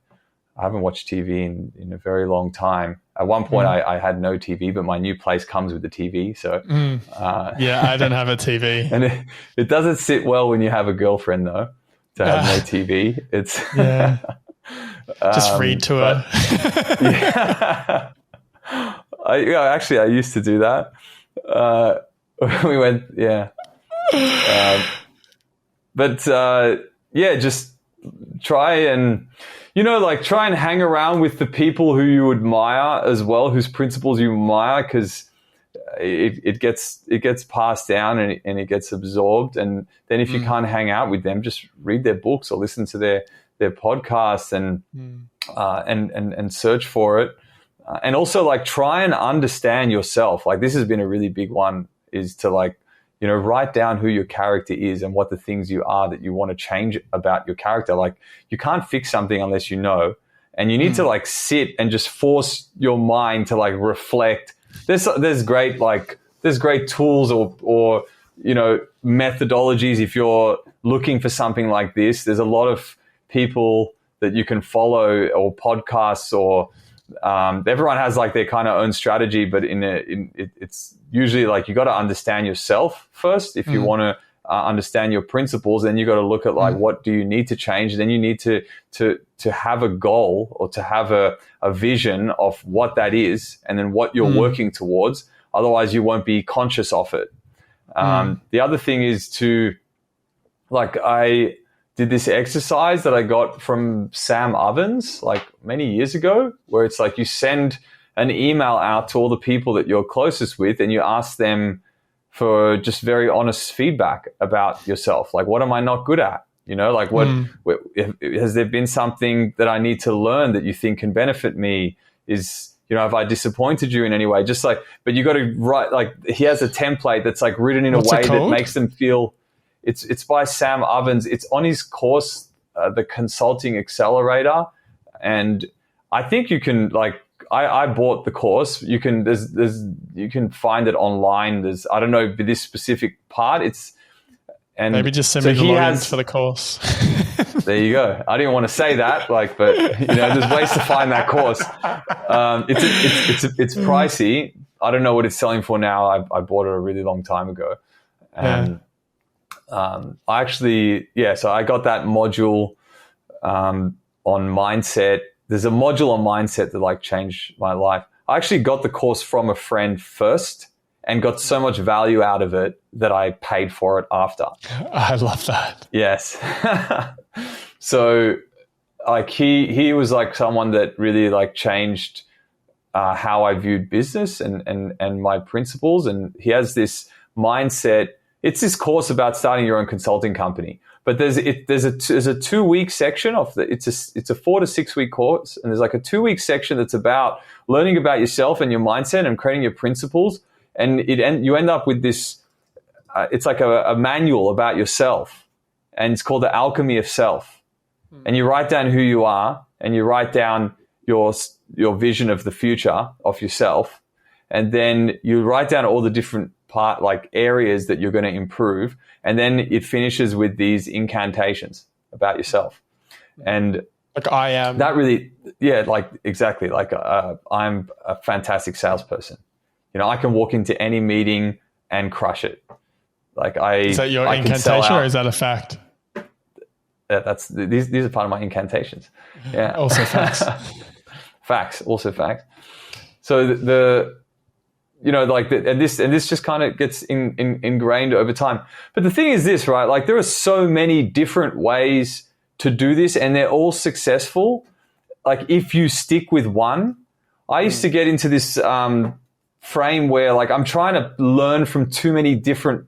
haven't watched TV in a very long time. At one point, I had no TV, but my new place comes with the TV. So yeah, I don't have a TV, and it doesn't sit well when you have a girlfriend though to have no TV. It's just read to her. Yeah. I used to do that. We went, just try and, try and hang around with the people who you admire as well, whose principles you admire, because it gets passed down and it gets absorbed. And then if you can't hang out with them, just read their books or listen to their podcasts and search for it. And also try and understand yourself. This has been a really big one, is to write down who your character is and what the things you are that you want to change about your character. You can't fix something unless you know, and you need to sit and just force your mind to reflect. There's great tools or methodologies if you're looking for something like this. There's a lot of people that you can follow or podcasts or everyone has their kind of own strategy, but it's usually you got to understand yourself first if you want to understand your principles. Then you got to look at what do you need to change. Then you need to have a goal or to have a vision of what that is, and then what you're working towards. Otherwise, you won't be conscious of it. The other thing is to I did this exercise that I got from Sam Ovens many years ago, where it's you send an email out to all the people that you're closest with and you ask them for just very honest feedback about yourself. What am I not good at? Has there been something that I need to learn that you think can benefit me? Have I disappointed you in any way? But you got to write, he has a template that's written in a way that makes them feel. It's by Sam Ovens. It's on his course, the Consulting Accelerator, and I think you can I bought the course. You can you can find it online. I don't know this specific part. Maybe just send me the logins for the course. There you go. I didn't want to say that, but there's ways to find that course. It's pricey. I don't know what it's selling for now. I bought it a really long time ago, and. So I got that module on mindset. There's a module on mindset that changed my life. I actually got the course from a friend first and got so much value out of it that I paid for it after. I love that. Yes. So he was someone that really changed how I viewed business and my principles. And he has this mindset. It's this course about starting your own consulting company, but there's a 2-week section it's a 4 to 6 week course, and there's a 2-week section that's about learning about yourself and your mindset and creating your principles, and you end up with this. It's a manual about yourself, and it's called the Alchemy of Self. And you write down who you are, and you write down your vision of the future of yourself, and then you write down all the different areas that you're going to improve, and then it finishes with these incantations about yourself. And I am that really, exactly. I'm a fantastic salesperson. I can walk into any meeting and crush it. Is that your incantation or is that a fact? These are part of my incantations. Yeah. Also facts. Facts, also facts. So and this just kind of gets ingrained over time. But the thing is this, right? Like there are so many different ways to do this, and they're all successful. Like if you stick with one, I used to get into this frame where like I'm trying to learn from too many different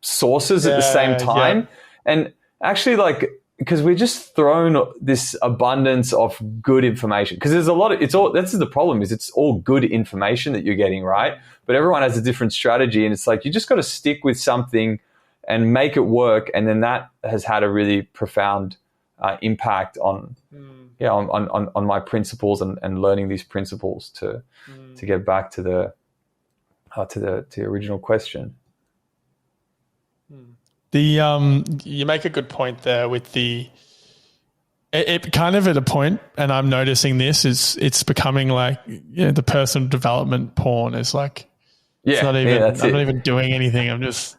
sources at the same time, and actually like. Because we're just thrown this abundance of good information. Because there's a lot of this is the problem, is it's all good information that you're getting, right? But everyone has a different strategy, and it's like you just got to stick with something and make it work. And then that has had a really profound impact on my principles and learning these principles to get back to the original question. You make a good point there with it kind of at a point, and I'm noticing this, is it's becoming like the personal development porn is like it's not even I'm not even doing anything. I'm just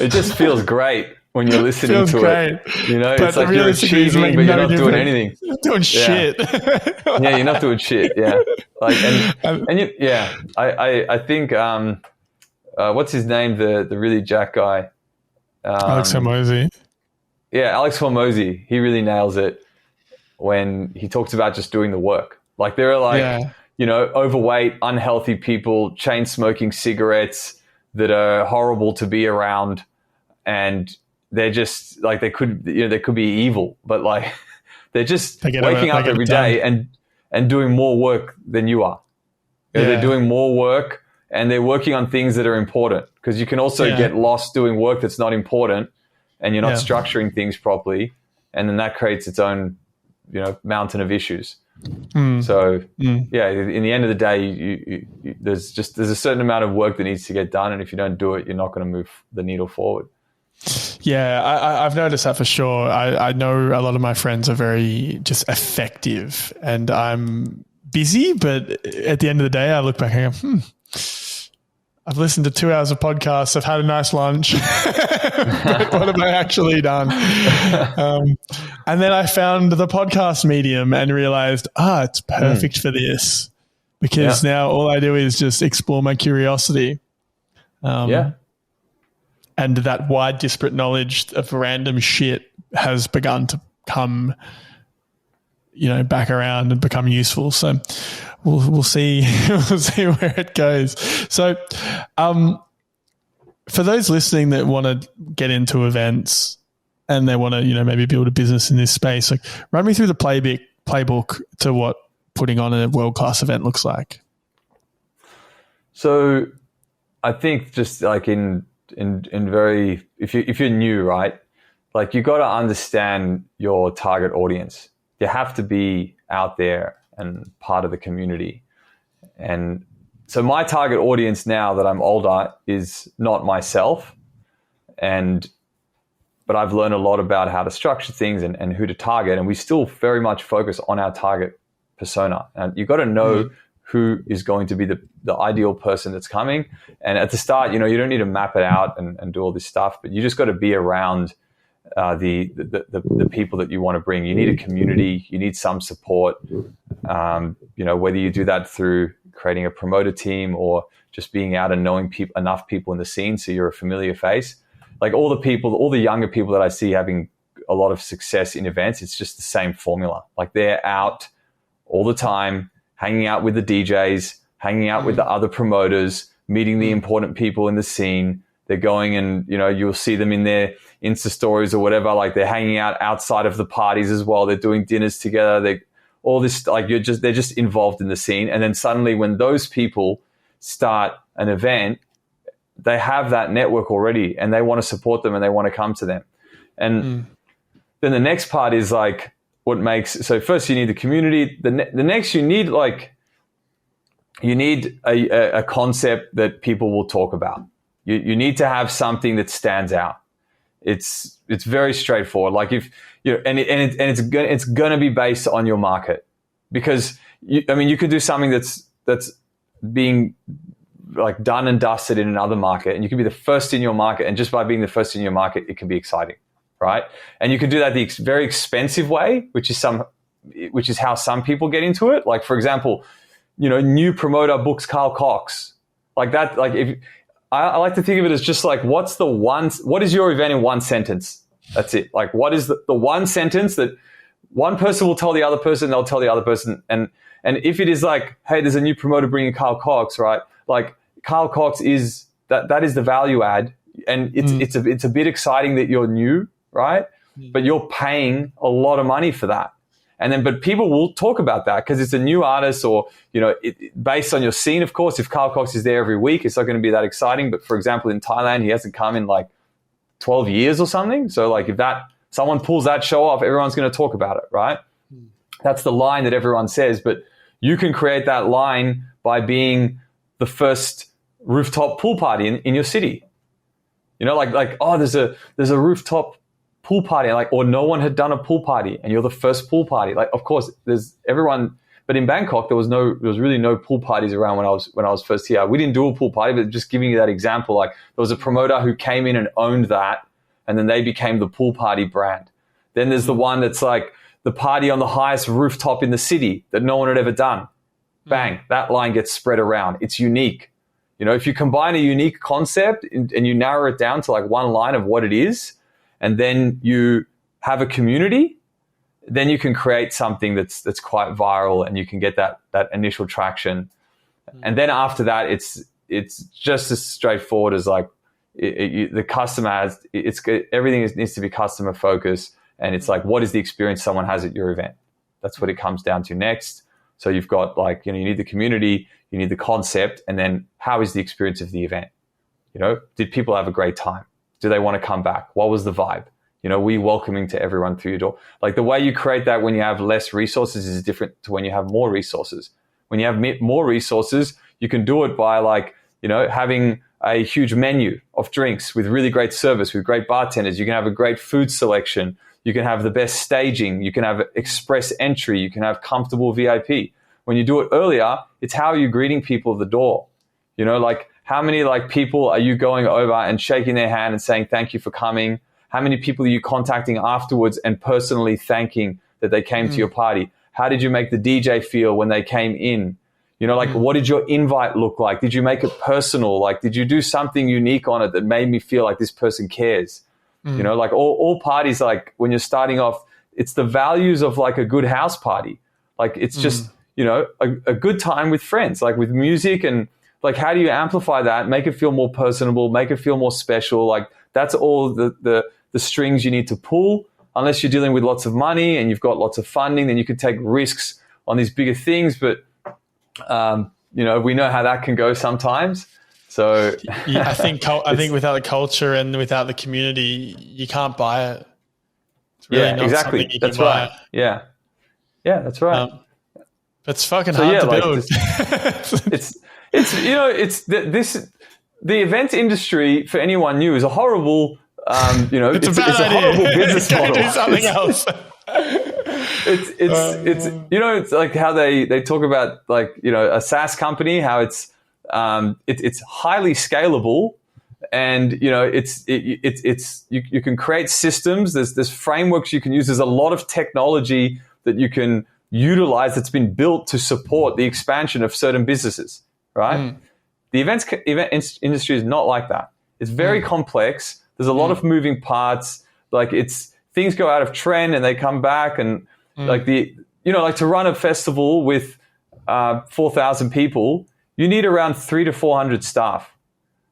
it just feels great when you're listening to it. But it's like you're achieving, but you're not doing anything. You're doing shit. You're not doing shit. Yeah, like I think what's his name? The really jack guy. Alex Hormozy. Yeah, Alex Hormozy. He really nails it when he talks about just doing the work. Like there are like, overweight, unhealthy people, chain smoking cigarettes that are horrible to be around. And they're just like, they could be evil, but like they're just waking up every day and doing more work than you are. They're doing more work. And they're working on things that are important, because you can also get lost doing work that's not important, and you're not structuring things properly, and then that creates its own, mountain of issues. So in the end of the day, there's a certain amount of work that needs to get done, and if you don't do it, you're not going to move the needle forward. Yeah, I've noticed that for sure. I know a lot of my friends are very just effective, and I'm busy, but at the end of the day, I look back and go, I've listened to 2 hours of podcasts. I've had a nice lunch. But what have I actually done? And then I found the podcast medium and realized, it's perfect for this, because now all I do is just explore my curiosity. And that wide disparate knowledge of random shit has begun to come, back around and become useful. So we'll see where it goes. So for those listening that want to get into events and they want to, maybe build a business in this space, like run me through the playbook to what putting on a world-class event looks like. So I think just like if you're new, right? Like you got to understand your target audience. You have to be out there and part of the community. And so my target audience now that I'm older is not myself. But I've learned a lot about how to structure things and who to target. And we still very much focus on our target persona. And you've got to know who is going to be the ideal person that's coming. And at the start, you don't need to map it out and do all this stuff, but you just got to be around the people that you want to bring. You need a community. You need some support. Whether you do that through creating a promoter team or just being out and knowing enough people in the scene so you're a familiar face. Like all the younger people that I see having a lot of success in events, it's just the same formula. Like they're out all the time, hanging out with the DJs, hanging out with the other promoters, meeting the important people in the scene. They're going and, you'll see them in their Insta stories or whatever. Like they're hanging out outside of the parties as well. They're doing dinners together. They're just involved in the scene. And then suddenly when those people start an event, they have that network already and they want to support them and they want to come to them. And then the next part is like so first you need the community. The next you need a concept that people will talk about. You need to have something that stands out. It's very straightforward. Like if it's going to be based on your market, because you could do something that's being like done and dusted in another market, and you can be the first in your market. And just by being the first in your market, it can be exciting, right? And you can do that the very expensive way, which is some which is how some people get into it. Like, for example, new promoter books Carl Cox. Like that, like if I like to think of it as just like, what is your event in one sentence? That's it. Like, what is the one sentence that one person will tell the other person, they'll tell the other person. And if it is like, hey, there's a new promoter bringing Carl Cox, right? Like Carl Cox is that is the value add. And it's a bit exciting that you're new, right? But you're paying a lot of money for that. But people will talk about that because it's a new artist, or, based on your scene, of course. If Carl Cox is there every week, it's not going to be that exciting. But for example, in Thailand, he hasn't come in like 12 years or something. So like if someone pulls that show off, everyone's going to talk about it, right? That's the line that everyone says. But you can create that line by being the first rooftop pool party in your city. Oh, there's a rooftop pool party, or no one had done a pool party and you're the first pool party. Like, of course, there's everyone, but in Bangkok there was really no pool parties around when I was first here. We didn't do a pool party, but just giving you that example, like there was a promoter who came in and owned that, and then they became the pool party brand. Then there's the one that's like the party on the highest rooftop in the city that no one had ever done. Bang, that line gets spread around. It's unique. If you combine a unique concept and you narrow it down to like one line of what it is, and then you have a community, then you can create something that's quite viral, and you can get that initial traction. And then after that, it's just as straightforward as like the customer has. Everything needs to be customer focused, and it's like, what is the experience someone has at your event? That's what it comes down to next. So you've got like, you need the community, you need the concept, and then how is the experience of the event? Did people have a great time? Do they want to come back? What was the vibe? Were you welcoming to everyone through your door? Like the way you create that when you have less resources is different to when you have more resources. When you have more resources, you can do it by like, having a huge menu of drinks with really great service, with great bartenders. You can have a great food selection. You can have the best staging. You can have express entry. You can have comfortable VIP. When you do it earlier, it's how are you greeting people at the door? Like how many like people are you going over and shaking their hand and saying, thank you for coming? How many people are you contacting afterwards and personally thanking that they came to your party? How did you make the DJ feel when they came in? What did your invite look like? Did you make it personal? Like, did you do something unique on it that made me feel like this person cares? Like all parties, like when you're starting off, it's the values of like a good house party. Like it's just, a good time with friends, like with music, and like, how do you amplify that? Make it feel more personable, make it feel more special. Like that's all the strings you need to pull. Unless you're dealing with lots of money and you've got lots of funding, then you could take risks on these bigger things. But, we know how that can go sometimes. So I think without the culture and without the community, you can't buy it. It's really not exactly. something you That's can right. buy. Yeah, that's right. It's fucking hard to build. The event industry for anyone new is a horrible, it's a horrible business model. Do something else. It's like how they talk about like, a SaaS company, how it's highly scalable, and you can create systems. There's frameworks you can use. There's a lot of technology that you can utilize that's been built to support the expansion of certain businesses, right? The event industry is not like that. It's very complex. There's a lot of moving parts. Like things go out of trend and they come back, and like to run a festival with 4,000 people, you need around 300 to 400 staff.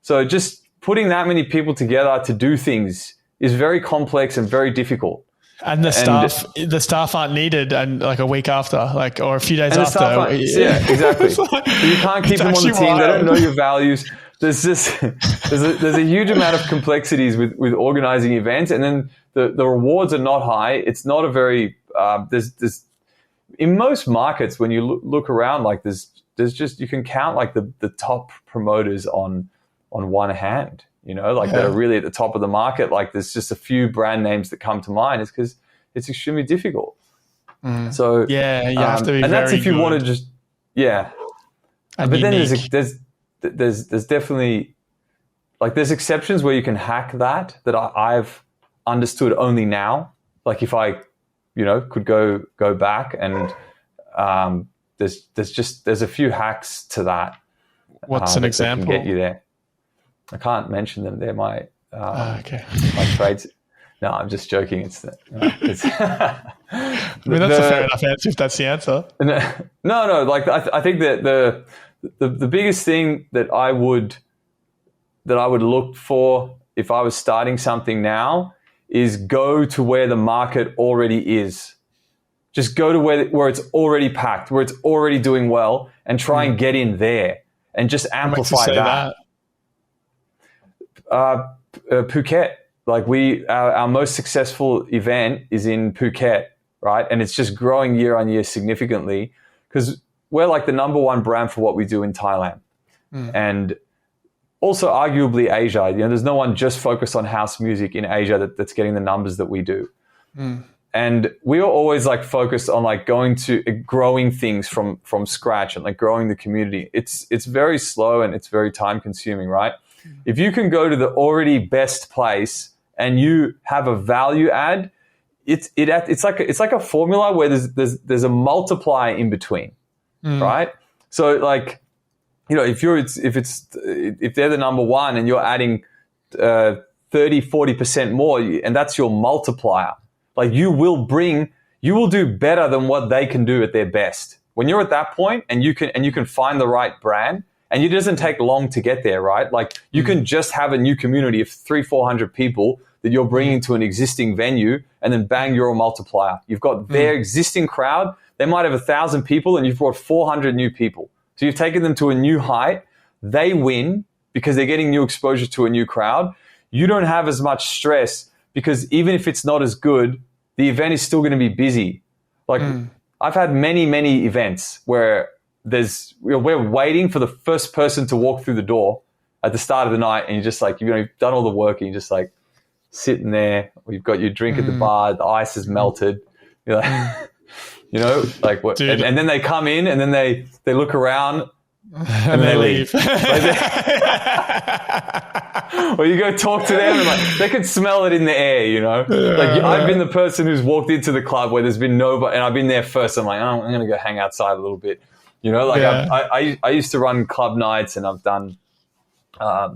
So just putting that many people together to do things is very complex and very difficult. And the staff aren't needed, and like a week after, or a few days after. Yeah, exactly. So you can't keep them on the team. Wild. They don't know your values. There's a huge amount of complexities with organizing events, and then the rewards are not high. It's not a very there's in most markets when you look around, like there's just, you can count like the top promoters on one hand. That are really at the top of the market. Like there's just a few brand names that come to mind. It's because it's extremely difficult. So you have to be and that's if you want to just And but unique. then there's definitely like there's exceptions where you can hack that I've understood only now. Like if I could go back, and there's a few hacks to that. What's an example? That can get you there. I can't mention them. They're my okay. my trades. No, I'm just joking. It's I mean, that's a fair enough answer if that's the answer. No. Like I think that the biggest thing that I would look for if I was starting something now is go to where the market already is. Just go to where it's already packed, where it's already doing well, and try and get in there and just amplify that. Phuket. Like our most successful event is in Phuket, right? And it's just growing year on year significantly because we're like the number one brand for what we do in Thailand. And also arguably Asia. There's no one just focused on house music in Asia that's getting the numbers that we do. And we are always like focused on like growing things from scratch and like growing the community. It's very slow and it's very time consuming, right? If you can go to the already best place and you have a value add, it's like a formula where there's a multiplier in between, right? So like, if they're the number one and you're adding 30-40% more, and that's your multiplier. Like you will do better than what they can do at their best. When you're at that point and you can find the right brand, and it doesn't take long to get there, right? Like you can just have a new community of 300-400 people that you're bringing to an existing venue, and then bang, you're a multiplier. You've got their existing crowd. They might have 1,000 people and you've brought 400 new people. So you've taken them to a new height. They win because they're getting new exposure to a new crowd. You don't have as much stress because even if it's not as good, the event is still going to be busy. Like I've had many, many events where we're waiting for the first person to walk through the door at the start of the night, and you're just like, you've done all the work and you're just like sitting there, or you've got your drink at the bar, the ice is melted. You're like, like what? And then they come in and then they look around and they leave. Or you go talk to them and like they can smell it in the air, I've been the person who's walked into the club where there's been nobody, and I've been there first. I'm like, oh, I'm going to go hang outside a little bit. I used to run club nights, and I've done, I've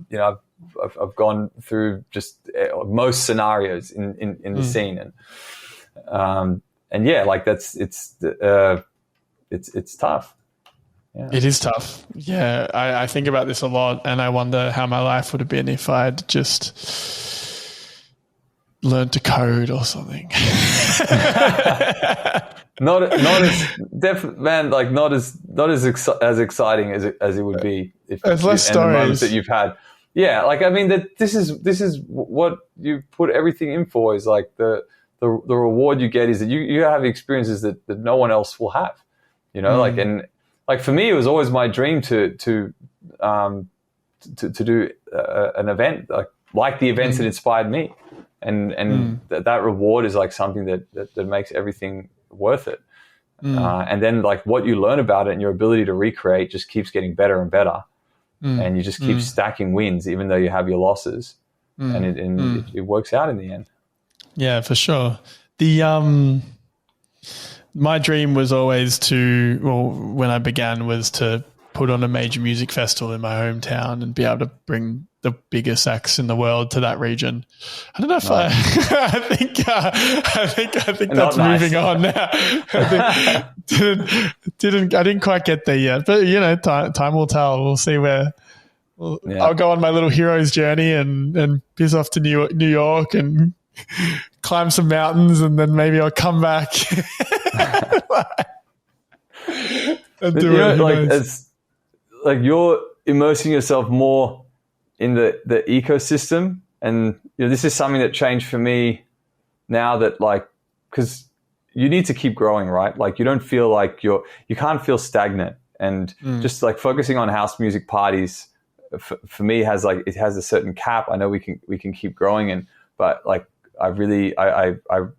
gone through just most scenarios in the scene, and yeah, like it's tough. Yeah. It is tough. Yeah, I think about this a lot, and I wonder how my life would have been if I'd just learned to code or something. Not as exciting as it would be if there's less stories, the moments that you've had. Yeah, like I mean that this is what you put everything in for, is like the reward you get is that you have experiences that no one else will have. Like, and like for me it was always my dream to do an event like the events that inspired me, and that reward is like something that makes everything worth it. And then like what you learn about it and your ability to recreate just keeps getting better and better, and you just keep stacking wins even though you have your losses, and it works out in the end. Yeah, for sure. My dream was always when I began, was to put on a major music festival in my hometown and be able to bring the biggest acts in the world to that region. I don't know if I think that's nice. Moving on now. I didn't quite get there yet, but time will tell. We'll see where. I'll go on my little hero's journey and piss off to New York and climb some mountains, and then maybe I'll come back and do it. It's like you're immersing yourself more in the ecosystem, and this is something that changed for me now, that because you need to keep growing, right? Like you don't feel like you can't feel stagnant, and just like focusing on house music parties for me has it has a certain cap. I know we can keep growing, but like I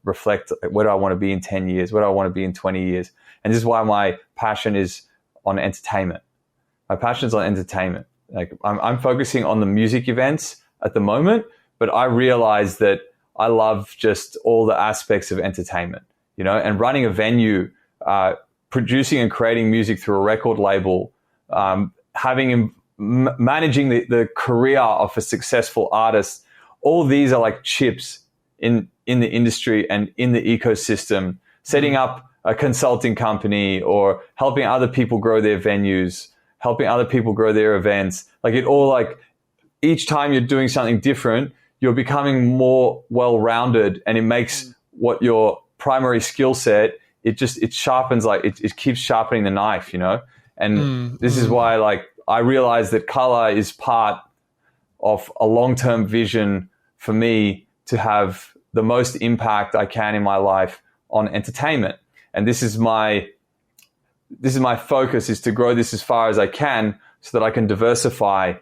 reflect, where do I want to be in 10 years? Where do I want to be in 20 years? And this is why my passion is on entertainment. My passion is on entertainment. Like I'm focusing on the music events at the moment, but I realize that I love just all the aspects of entertainment. and running a venue, producing and creating music through a record label, managing the career of a successful artist. All these are like chips in the industry and in the ecosystem. Setting up a consulting company or helping other people grow their venues, helping other people grow their events. Like it all, like each time you're doing something different, you're becoming more well-rounded, and it makes what your primary skill set, it sharpens, like it keeps sharpening the knife, And this is why, like, I realized that Kolour is part of a long-term vision for me to have the most impact I can in my life on entertainment. And this is my focus, is to grow this as far as I can so that I can diversify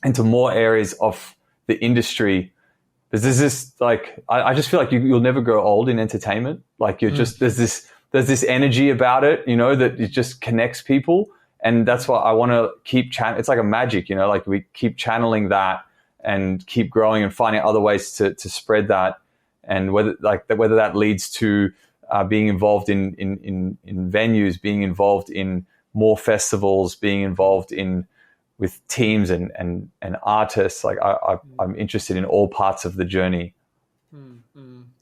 into more areas of the industry. Because there's this, like, I just feel like you'll never grow old in entertainment. Like you're just, there's this energy about it, that it just connects people. And that's why I want to keep it's like a magic, like we keep channeling that and keep growing and finding other ways to spread that. And whether that leads to being involved in venues, being involved in more festivals, being involved with teams and artists. Like I'm interested in all parts of the journey.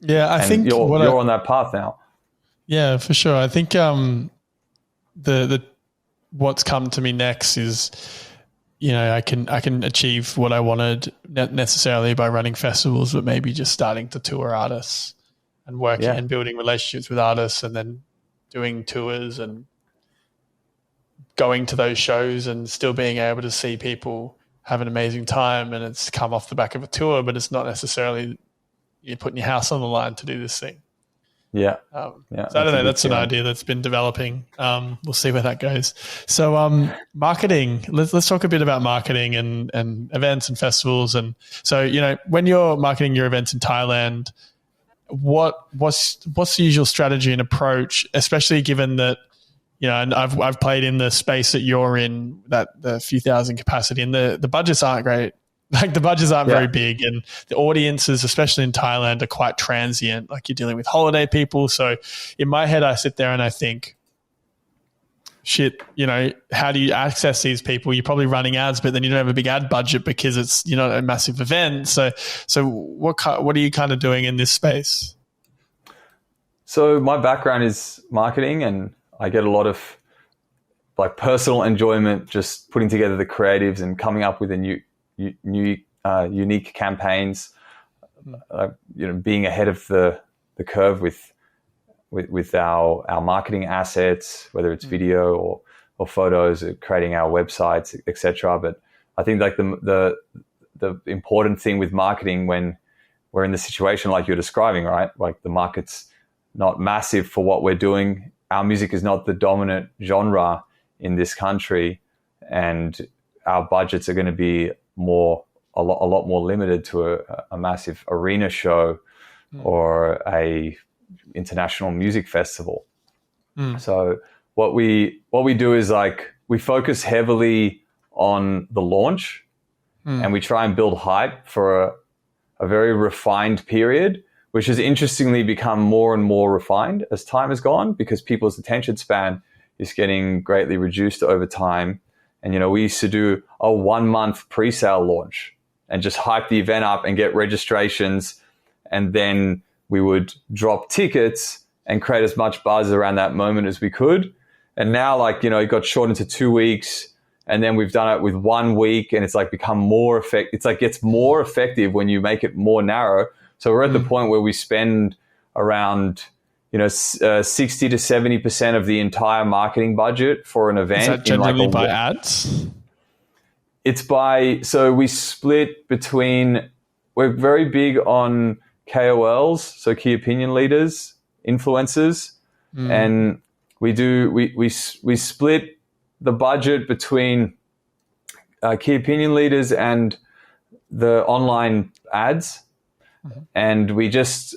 Yeah, I think you're on that path now. Yeah, for sure. I think the what's come to me next is, I can achieve what I wanted, not necessarily by running festivals, but maybe just starting to tour artists and working and building relationships with artists, and then doing tours and going to those shows and still being able to see people have an amazing time. And it's come off the back of a tour, but it's not necessarily you're putting your house on the line to do this thing. Yeah. So I don't know. That's an idea that's been developing. We'll see where that goes. So marketing, let's talk a bit about marketing and events and festivals. And so, when you're marketing your events in Thailand, what's the usual strategy and approach, especially given that, and I've played in the space that you're in, that the few thousand capacity, and the budgets aren't great. Like the budgets aren't very big, and the audiences, especially in Thailand, are quite transient. Like you're dealing with holiday people. So in my head, I sit there and I think, shit, how do you access these people? You're probably running ads, but then you don't have a big ad budget because it's, a massive event. So what are you kind of doing in this space? So my background is marketing, and I get a lot of like personal enjoyment just putting together the creatives and coming up with unique campaigns, being ahead of the curve with our marketing assets, whether it's video or photos, or creating our websites, etc. But I think like the important thing with marketing when we're in the situation like you're describing, right? Like the market's not massive for what we're doing. Our music is not the dominant genre in this country, and our budgets are going to be a lot more limited to a massive arena show or a international music festival. So what we do is like we focus heavily on the launch, and we try and build hype for a very refined period, which has interestingly become more and more refined as time has gone, because people's attention span is getting greatly reduced over time. And, we used to do a 1 month pre-sale launch and just hype the event up and get registrations. And then we would drop tickets and create as much buzz around that moment as we could. And now, like, it got shortened to 2 weeks, and then we've done it with 1 week, and it's like become more effective. It's like it's more effective when you make it more narrow. So we're at the point where we spend around 60 to 70% of the entire marketing budget for an event. Is that generally by ads? It's so we split between, we're very big on KOLs, so key opinion leaders, influencers, and we split the budget between key opinion leaders and the online ads, and we just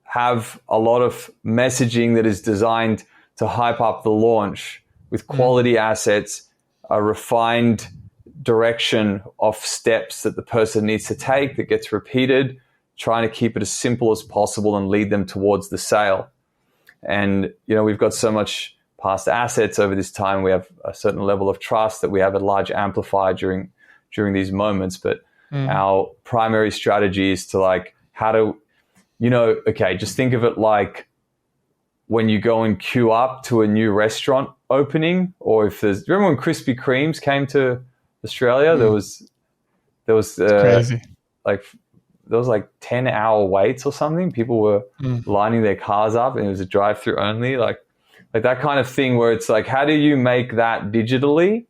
have a lot of messaging that is designed to hype up the launch with quality assets, a refined direction of steps that the person needs to take that gets repeated, trying to keep it as simple as possible and lead them towards the sale. And, we've got so much past assets over this time. We have a certain level of trust that we have a large amplifier during these moments. But our primary strategy is to like, how to, just think of it like when you go and queue up to a new restaurant opening, or if there's, remember when Krispy Kremes came to Australia, there was crazy. There was like 10-hour waits or something. People were lining their cars up, and it was a drive-through only, like that kind of thing, where it's like, how do you make that digitally?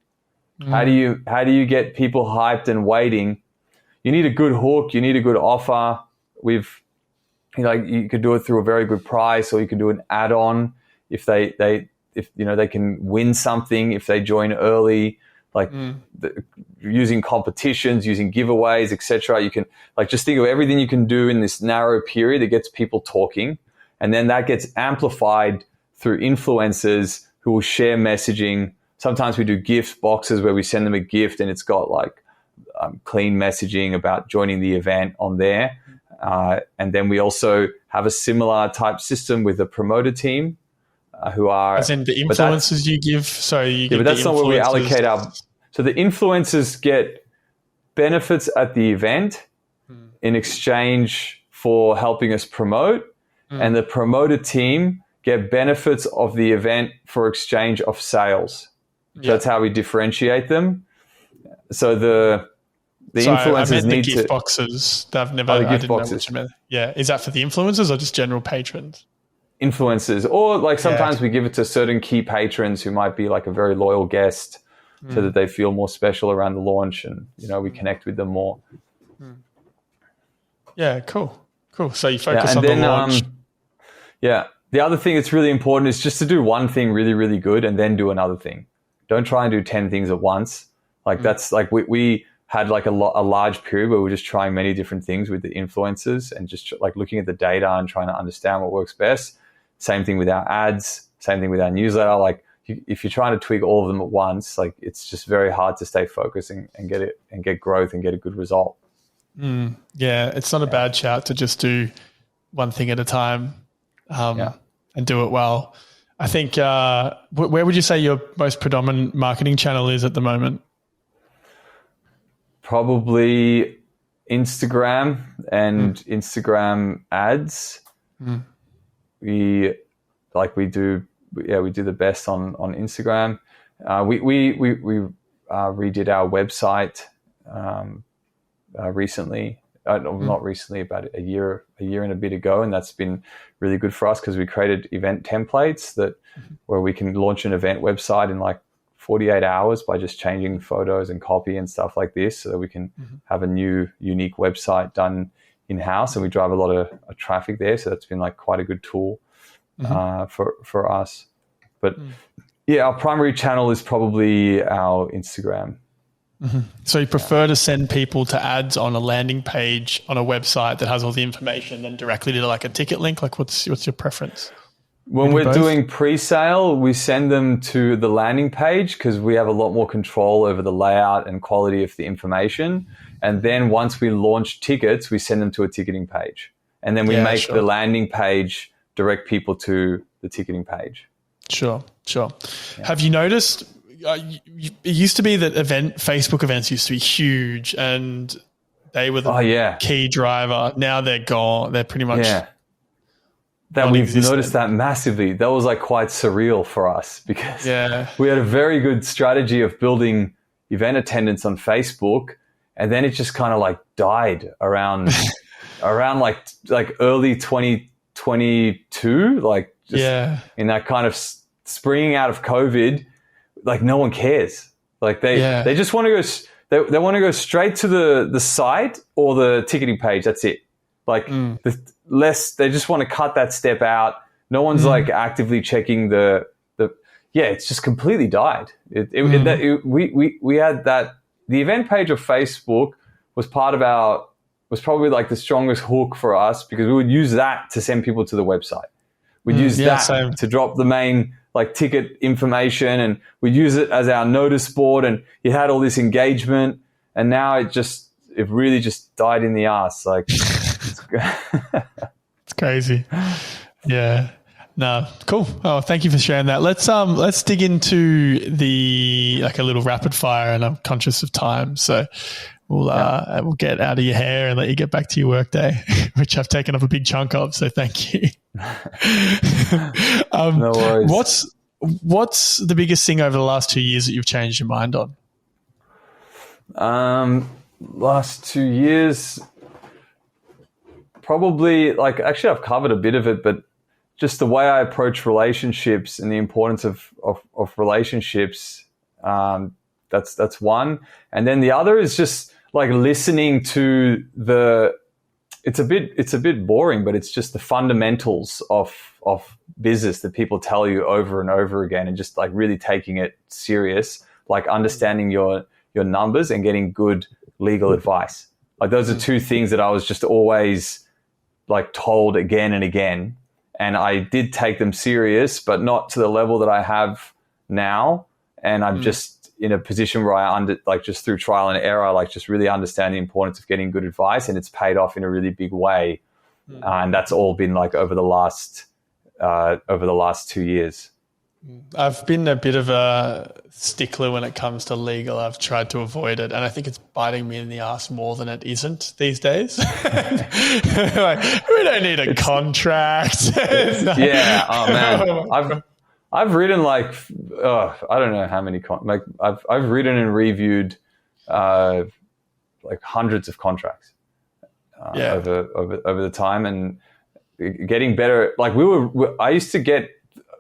How do you get people hyped and waiting? You need a good hook. You need a good offer. You could do it through a very good price, or you could do an add-on if they can win something if they join early, using competitions, using giveaways, etc. You can just think of everything you can do in this narrow period that gets people talking, and then that gets amplified through influencers who will share messaging. Sometimes we do gift boxes where we send them a gift and it's got clean messaging about joining the event on there. And then we also have a similar type system with the promoter team who are... As in the influencers you give? But that's not where we allocate our... So the influencers get benefits at the event in exchange for helping us promote, and the promoter team get benefits of the event for exchange of sales. So that's how we differentiate them. So the influencers need the gift boxes. I've never. The gift boxes. Yeah, is that for the influencers or just general patrons? Influencers, or sometimes we give it to certain key patrons who might be like a very loyal guest, so that they feel more special around the launch, and we connect with them more. Yeah, cool. So you focus on the launch. The other thing that's really important is just to do one thing really, really good, and then do another thing. Don't try and do 10 things at once. That's we had a large period where we were just trying many different things with the influencers and just looking at the data and trying to understand what works best. Same thing with our ads, same thing with our newsletter. If you're trying to tweak all of them at once, it's just very hard to stay focused and get growth and get a good result. Yeah, it's not a bad shout to just do one thing at a time and do it well. I think, where would you say your most predominant marketing channel is at the moment? Probably Instagram and Instagram ads. We do the best on Instagram. We redid our website recently. Not recently, about a year and a bit ago, and that's been really good for us because we created event templates where we can launch an event website in 48 hours by just changing photos and copy and stuff like this, so that we can have a new unique website done in-house, and we drive a lot of traffic there. So that's been quite a good tool for us. But our primary channel is probably our Instagram. So you prefer to send people to ads on a landing page on a website that has all the information than directly to a ticket link? What's your preference? When we're doing pre-sale, we send them to the landing page because we have a lot more control over the layout and quality of the information. And then once we launch tickets, we send them to a ticketing page. And then we make the landing page direct people to the ticketing page. Sure. Yeah. Have you noticed... it used to be that Facebook events used to be huge and they were the key driver. Now they're gone. They're pretty much we've noticed that massively. That was quite surreal for us because we had a very good strategy of building event attendance on Facebook, and then it just kind of died around early 2022, in that kind of springing out of COVID. No one cares. They just want to go. They want to go straight to the site or the ticketing page. That's it. They just want to cut that step out. No one's actively checking the. It's just completely died. We had that. The event page of Facebook was probably the strongest hook for us because we would use that to send people to the website. We'd use that to drop the main ticket information, and we'd use it as our notice board, and you had all this engagement, and now it really just died in the ass. It's crazy. Yeah. No, cool. Oh, thank you for sharing that. Let's dig into a little rapid fire, and I'm conscious of time, so we'll get out of your hair and let you get back to your work day, which I've taken up a big chunk of. So thank you. No worries. What's the biggest thing over the last 2 years that you've changed your mind on? Last 2 years, probably actually I've covered a bit of it, but just the way I approach relationships and the importance of relationships. That's one. And then the other is just listening to it's a bit boring, but it's just the fundamentals of business that people tell you over and over again, and just really taking it serious, understanding your numbers and getting good legal advice. Those are two things that I was just always told again and again. And I did take them serious, but not to the level that I have now. And I'm just in a position where I just through trial and error, just really understand the importance of getting good advice, and it's paid off in a really big way. And that's all been over the last 2 years. I've been a bit of a stickler when it comes to legal. I've tried to avoid it, and I think it's biting me in the ass more than it isn't these days. We don't need a contract. Yeah. Oh man. I've written I don't know how many I've written and reviewed hundreds of contracts over the time, and getting better. I used to get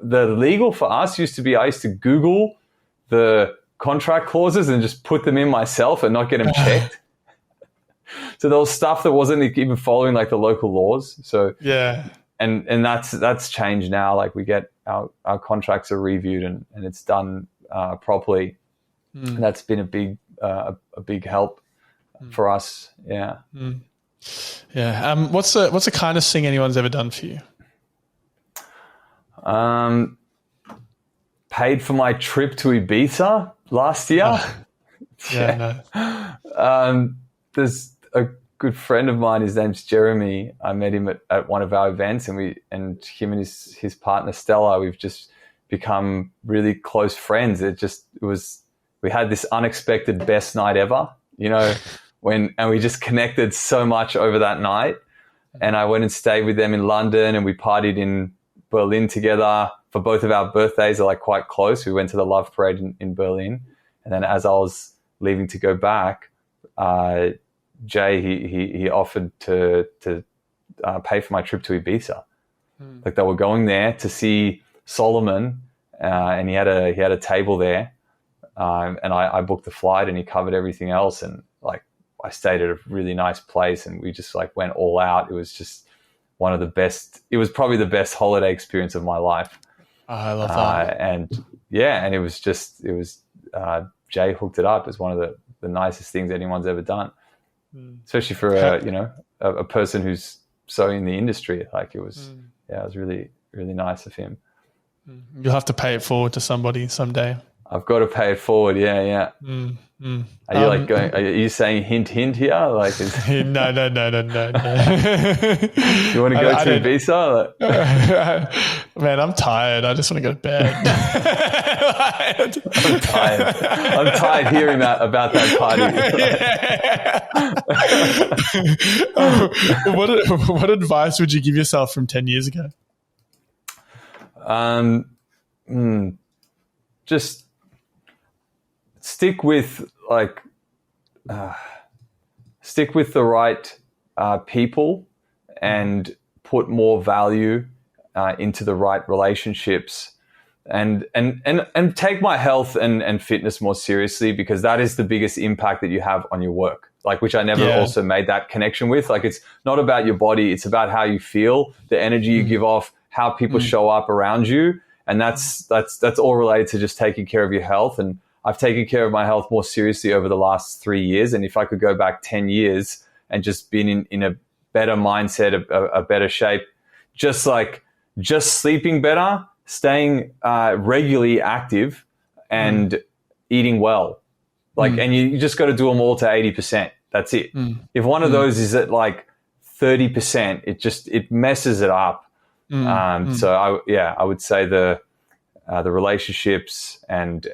the legal for us used to be I used to Google the contract clauses and just put them in myself and not get them checked. So there was stuff that wasn't even following the local laws. So yeah. And that's changed now. We get our contracts are reviewed and it's done properly. And that's been a big help for us. Yeah. Yeah. What's the kindest thing anyone's ever done for you? Paid for my trip to Ibiza last year. There's a good friend of mine. His name's Jeremy. I met him at one of our events, and him and his partner Stella, we've just become really close friends. We had this unexpected best night ever, and we just connected so much over that night. And I went and stayed with them in London, and we partied in Berlin together for both of our birthdays. Are quite close. We went to the Love Parade in Berlin, and then as I was leaving to go back, Jay he offered to pay for my trip to Ibiza. They were going there to see Solomon, and he had a table there, and I booked the flight, and he covered everything else, and I stayed at a really nice place, and we just went all out. It was just one of the best. It was probably the best holiday experience of my life. Oh, I love that. And it was Jay hooked it up as one of the nicest things anyone's ever done, especially for a person who's so in the industry. It was it was really, really nice of him. You'll have to pay it forward to somebody someday. I've got to pay it forward. Yeah. Are you going? Are you saying hint here? No. You want to go to Ibiza? Man, I'm tired. I just want to go to bed. I'm tired. I'm tired hearing about that party. What advice would you give yourself from 10 years ago? Just stick with the right people, and put more value into the right relationships, and take my health and fitness more seriously, because that is the biggest impact that you have on your work. Which I never also made that connection with. It's not about your body; it's about how you feel, the energy you give off, how people show up around you, and that's all related to just taking care of your health. And I've taken care of my health more seriously over the last 3 years. And if I could go back 10 years and just been in a better mindset, a better shape, just sleeping better, staying regularly active, and eating well. And you just got to do them all to 80%. That's it. If one of those is at 30%, it messes it up. So I would say the relationships and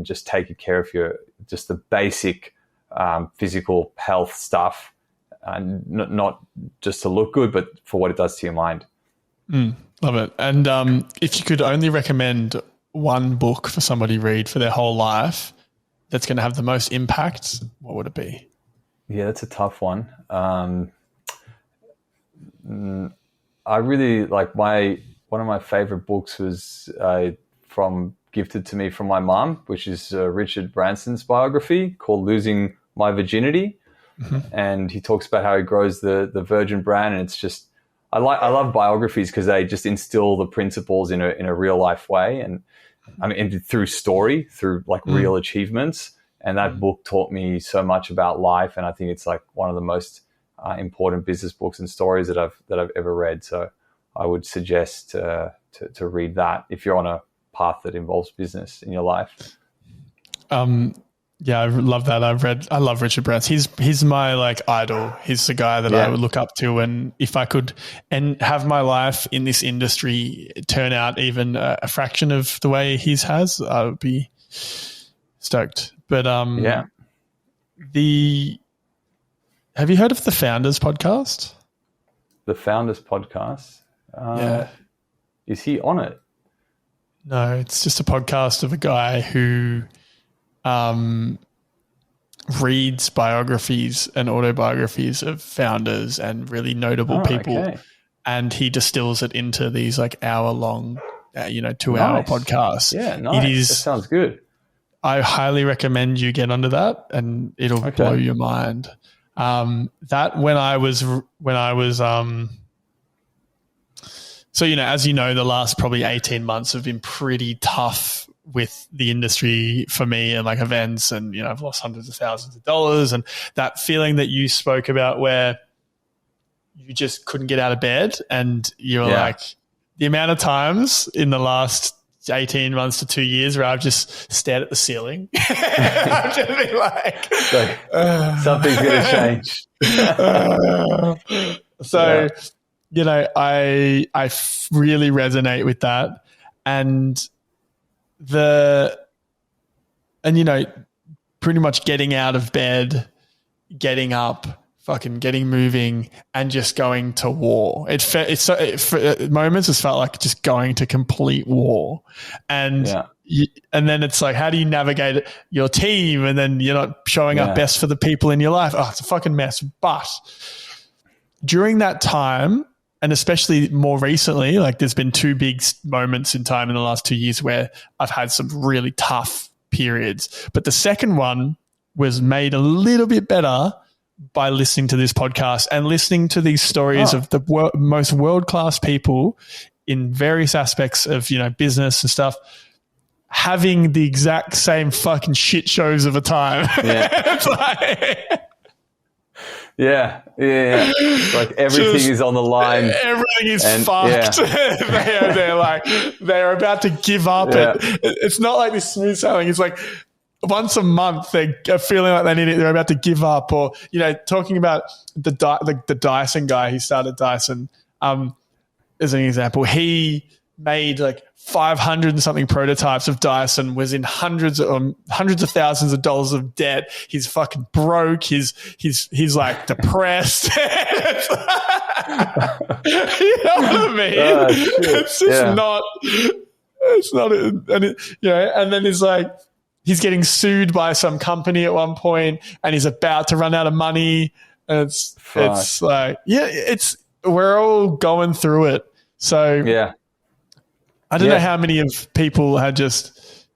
just taking care of just the basic physical health stuff, and not just to look good, but for what it does to your mind. Love it. And if you could only recommend one book for somebody to read for their whole life that's going to have the most impact, what would it be? Yeah, that's a tough one. I really like one of my favorite books was gifted to me from my mom, which is Richard Branson's biography called Losing My Virginity. And he talks about how he grows the virgin brand, and it's just I love biographies because they just instill the principles in a real life way, and I mean through story, through like real achievements. And that book taught me so much about life, and I think it's like one of the most important business books and stories that I've ever read. So I would suggest to read that if you're on a path that involves business in your life. Yeah, I love that. I love Richard Branson. He's my like idol. He's the guy that I would look up to. And if I could and have my life in this industry turn out even a fraction of the way his has, I would be stoked. But have you heard of the Founders podcast? The Founders podcast? Is he on it? No, it's just a podcast of a guy who reads biographies and autobiographies of founders and really notable people. Okay. And he distills it into these like hour-long, 2-hour podcasts. Yeah, nice. That sounds good. I highly recommend you get onto that, and it'll blow your mind. That when I was so, as you know, the last probably 18 months have been pretty tough with the industry for me and like events, and, I've lost hundreds of thousands of dollars, and that feeling that you spoke about where you just couldn't get out of bed, and you're like, the amount of times in the last 18 months to 2 years where I've just stared at the ceiling. I've just been like something's going to change. I really resonate with that. And pretty much getting out of bed, getting up, fucking getting moving, and just going to war. At moments it's felt like just going to complete war. And and then it's like, how do you navigate your team? And then you're not showing up best for the people in your life. Oh, it's a fucking mess. But during that time, and especially more recently, like there's been two big moments in time in the last 2 years where I've had some really tough periods. But the second one was made a little bit better by listening to this podcast and listening to these stories of the most world-class people in various aspects of, business and stuff, having the exact same fucking shit shows of a time. Yeah. It's like... Yeah. Like everything is on the line. Everything is fucked. Yeah. they're about to give up. Yeah. It's not like this smooth sailing. It's like once a month they're feeling like they're about to give up, or talking about the Dyson guy. He started Dyson as an example. He made like 500 and something prototypes of Dyson, was in hundreds of thousands of dollars of debt. He's fucking broke. He's like depressed. You know what I mean? It's just not. It's not. And then he's like, he's getting sued by some company at one point, and he's about to run out of money. And it's like, we're all going through it. So I don't know how many of people had just,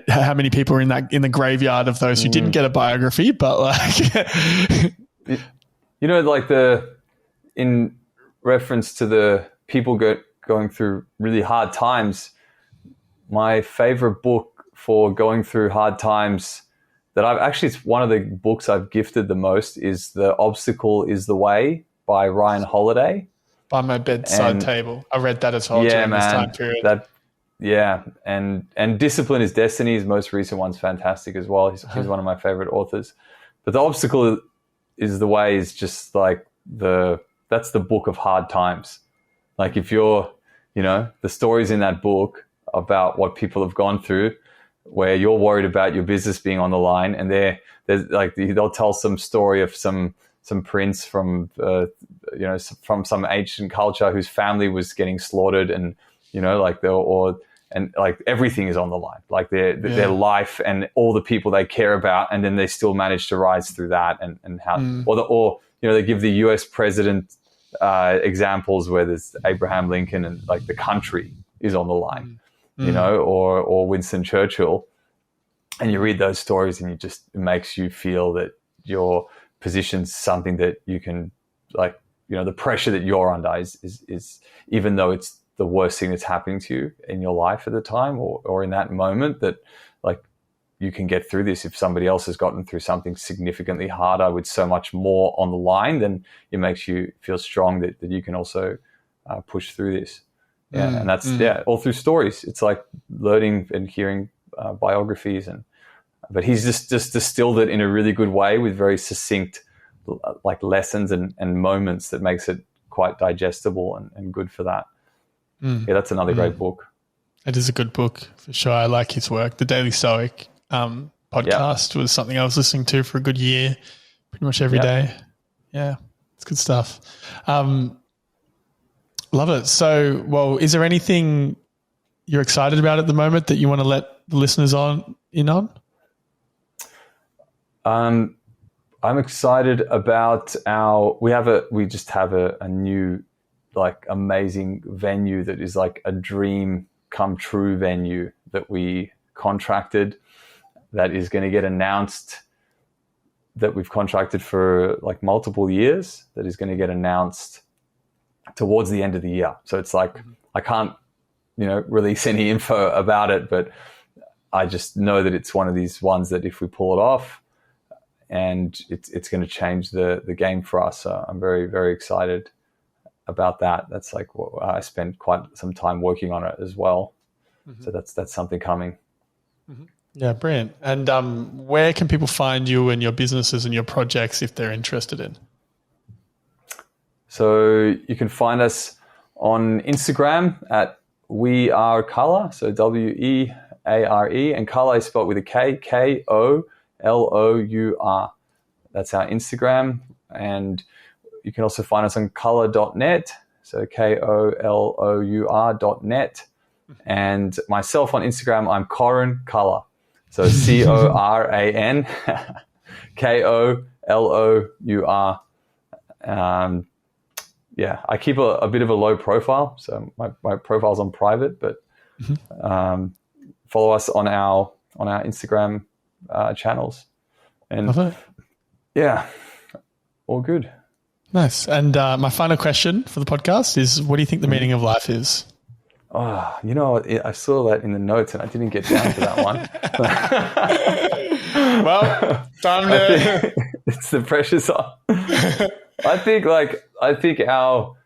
how many people are in the graveyard of those who didn't get a biography, but like, in reference to the people going through really hard times, my favorite book for going through hard times it's one of the books I've gifted the most is The Obstacle is the Way by Ryan Holiday. By my bedside table. I read that as well during this time period. And Discipline is Destiny. His most recent one's fantastic as well. He's one of my favorite authors. But The Obstacle is the Way is just like that's the book of hard times. Like if you're the stories in that book about what people have gone through, where you're worried about your business being on the line, and there's like they'll tell some story of some prince from from some ancient culture whose family was getting slaughtered, and like everything is on the line, like their life and all the people they care about, and then they still manage to rise through that, and how or they give the US president examples where there's Abraham Lincoln and like the country is on the line, or Winston Churchill, and you read those stories and it makes you feel that your position's something that you can, like, the pressure that you're under is even though it's the worst thing that's happening to you in your life at the time or in that moment, that like you can get through this. If somebody else has gotten through something significantly harder with so much more on the line, then it makes you feel strong that you can also push through this. And that's all through stories. It's like learning and hearing biographies, but he's just distilled it in a really good way with very succinct like lessons and moments that makes it quite digestible and good for that. That's another great book. It is a good book for sure. I like his work. The Daily Stoic podcast was something I was listening to for a good year, pretty much every day. Yeah, it's good stuff. Love it. So, well, is there anything you're excited about at the moment that you want to let the listeners in on? I'm excited about we just have a new, like, amazing venue that is like a dream come true venue that we contracted, that is going to get announced, that we've contracted for like multiple years, that is going to get announced towards the end of the year. So it's like, I can't, release any info about it, but I just know that it's one of these ones that if we pull it off, and it's going to change the game for us. So I'm very, very excited about that. That's like I spent quite some time working on it as well. So that's something coming. Yeah, brilliant. And where can people find you and your businesses and your projects if they're interested in? So you can find us on Instagram at We Are Colour, so WEARE, and Colour is spelled with a K, KOLOUR. That's our Instagram. And you can also find us on colour.net, so KOLOUR.net. And myself on Instagram, I'm Coran Colour, so CORAN KOLOUR. I keep a bit of a low profile, so my profile's on private, but follow us on our Instagram channels. And all good. Nice. And my final question for the podcast is, what do you think the meaning of life is? Oh, I saw that in the notes and I didn't get down to that one. Well, time to... It's the pressure's on. I think our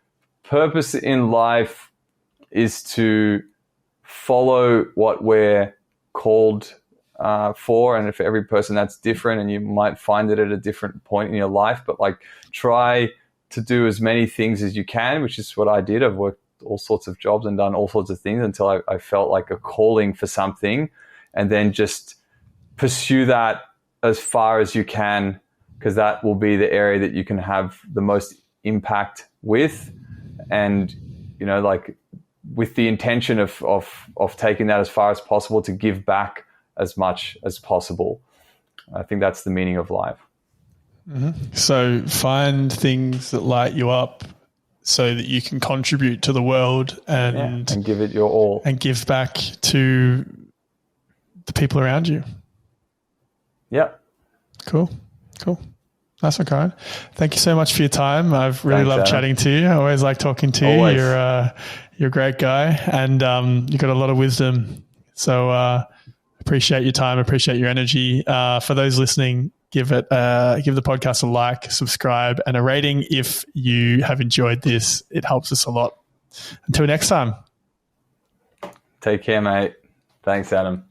purpose in life is to follow what we're called for, and for every person that's different, and you might find it at a different point in your life, but like try to do as many things as you can, which is what I did. I've worked all sorts of jobs and done all sorts of things until I felt like a calling for something, and then just pursue that as far as you can, because that will be the area that you can have the most impact with, and like with the intention of taking that as far as possible to give back as much as possible. I think that's the meaning of life. So find things that light you up so that you can contribute to the world and give it your all, and give back to the people around you. Yeah. Cool. Nice one, Coran. Thank you so much for your time. I've really loved chatting to you. I always like talking to you. You're a great guy, and you've got a lot of wisdom. So appreciate your time, appreciate your energy. For those listening, give the podcast a like, subscribe, and a rating if you have enjoyed this. It helps us a lot. Until next time. Take care, mate. Thanks, Adam.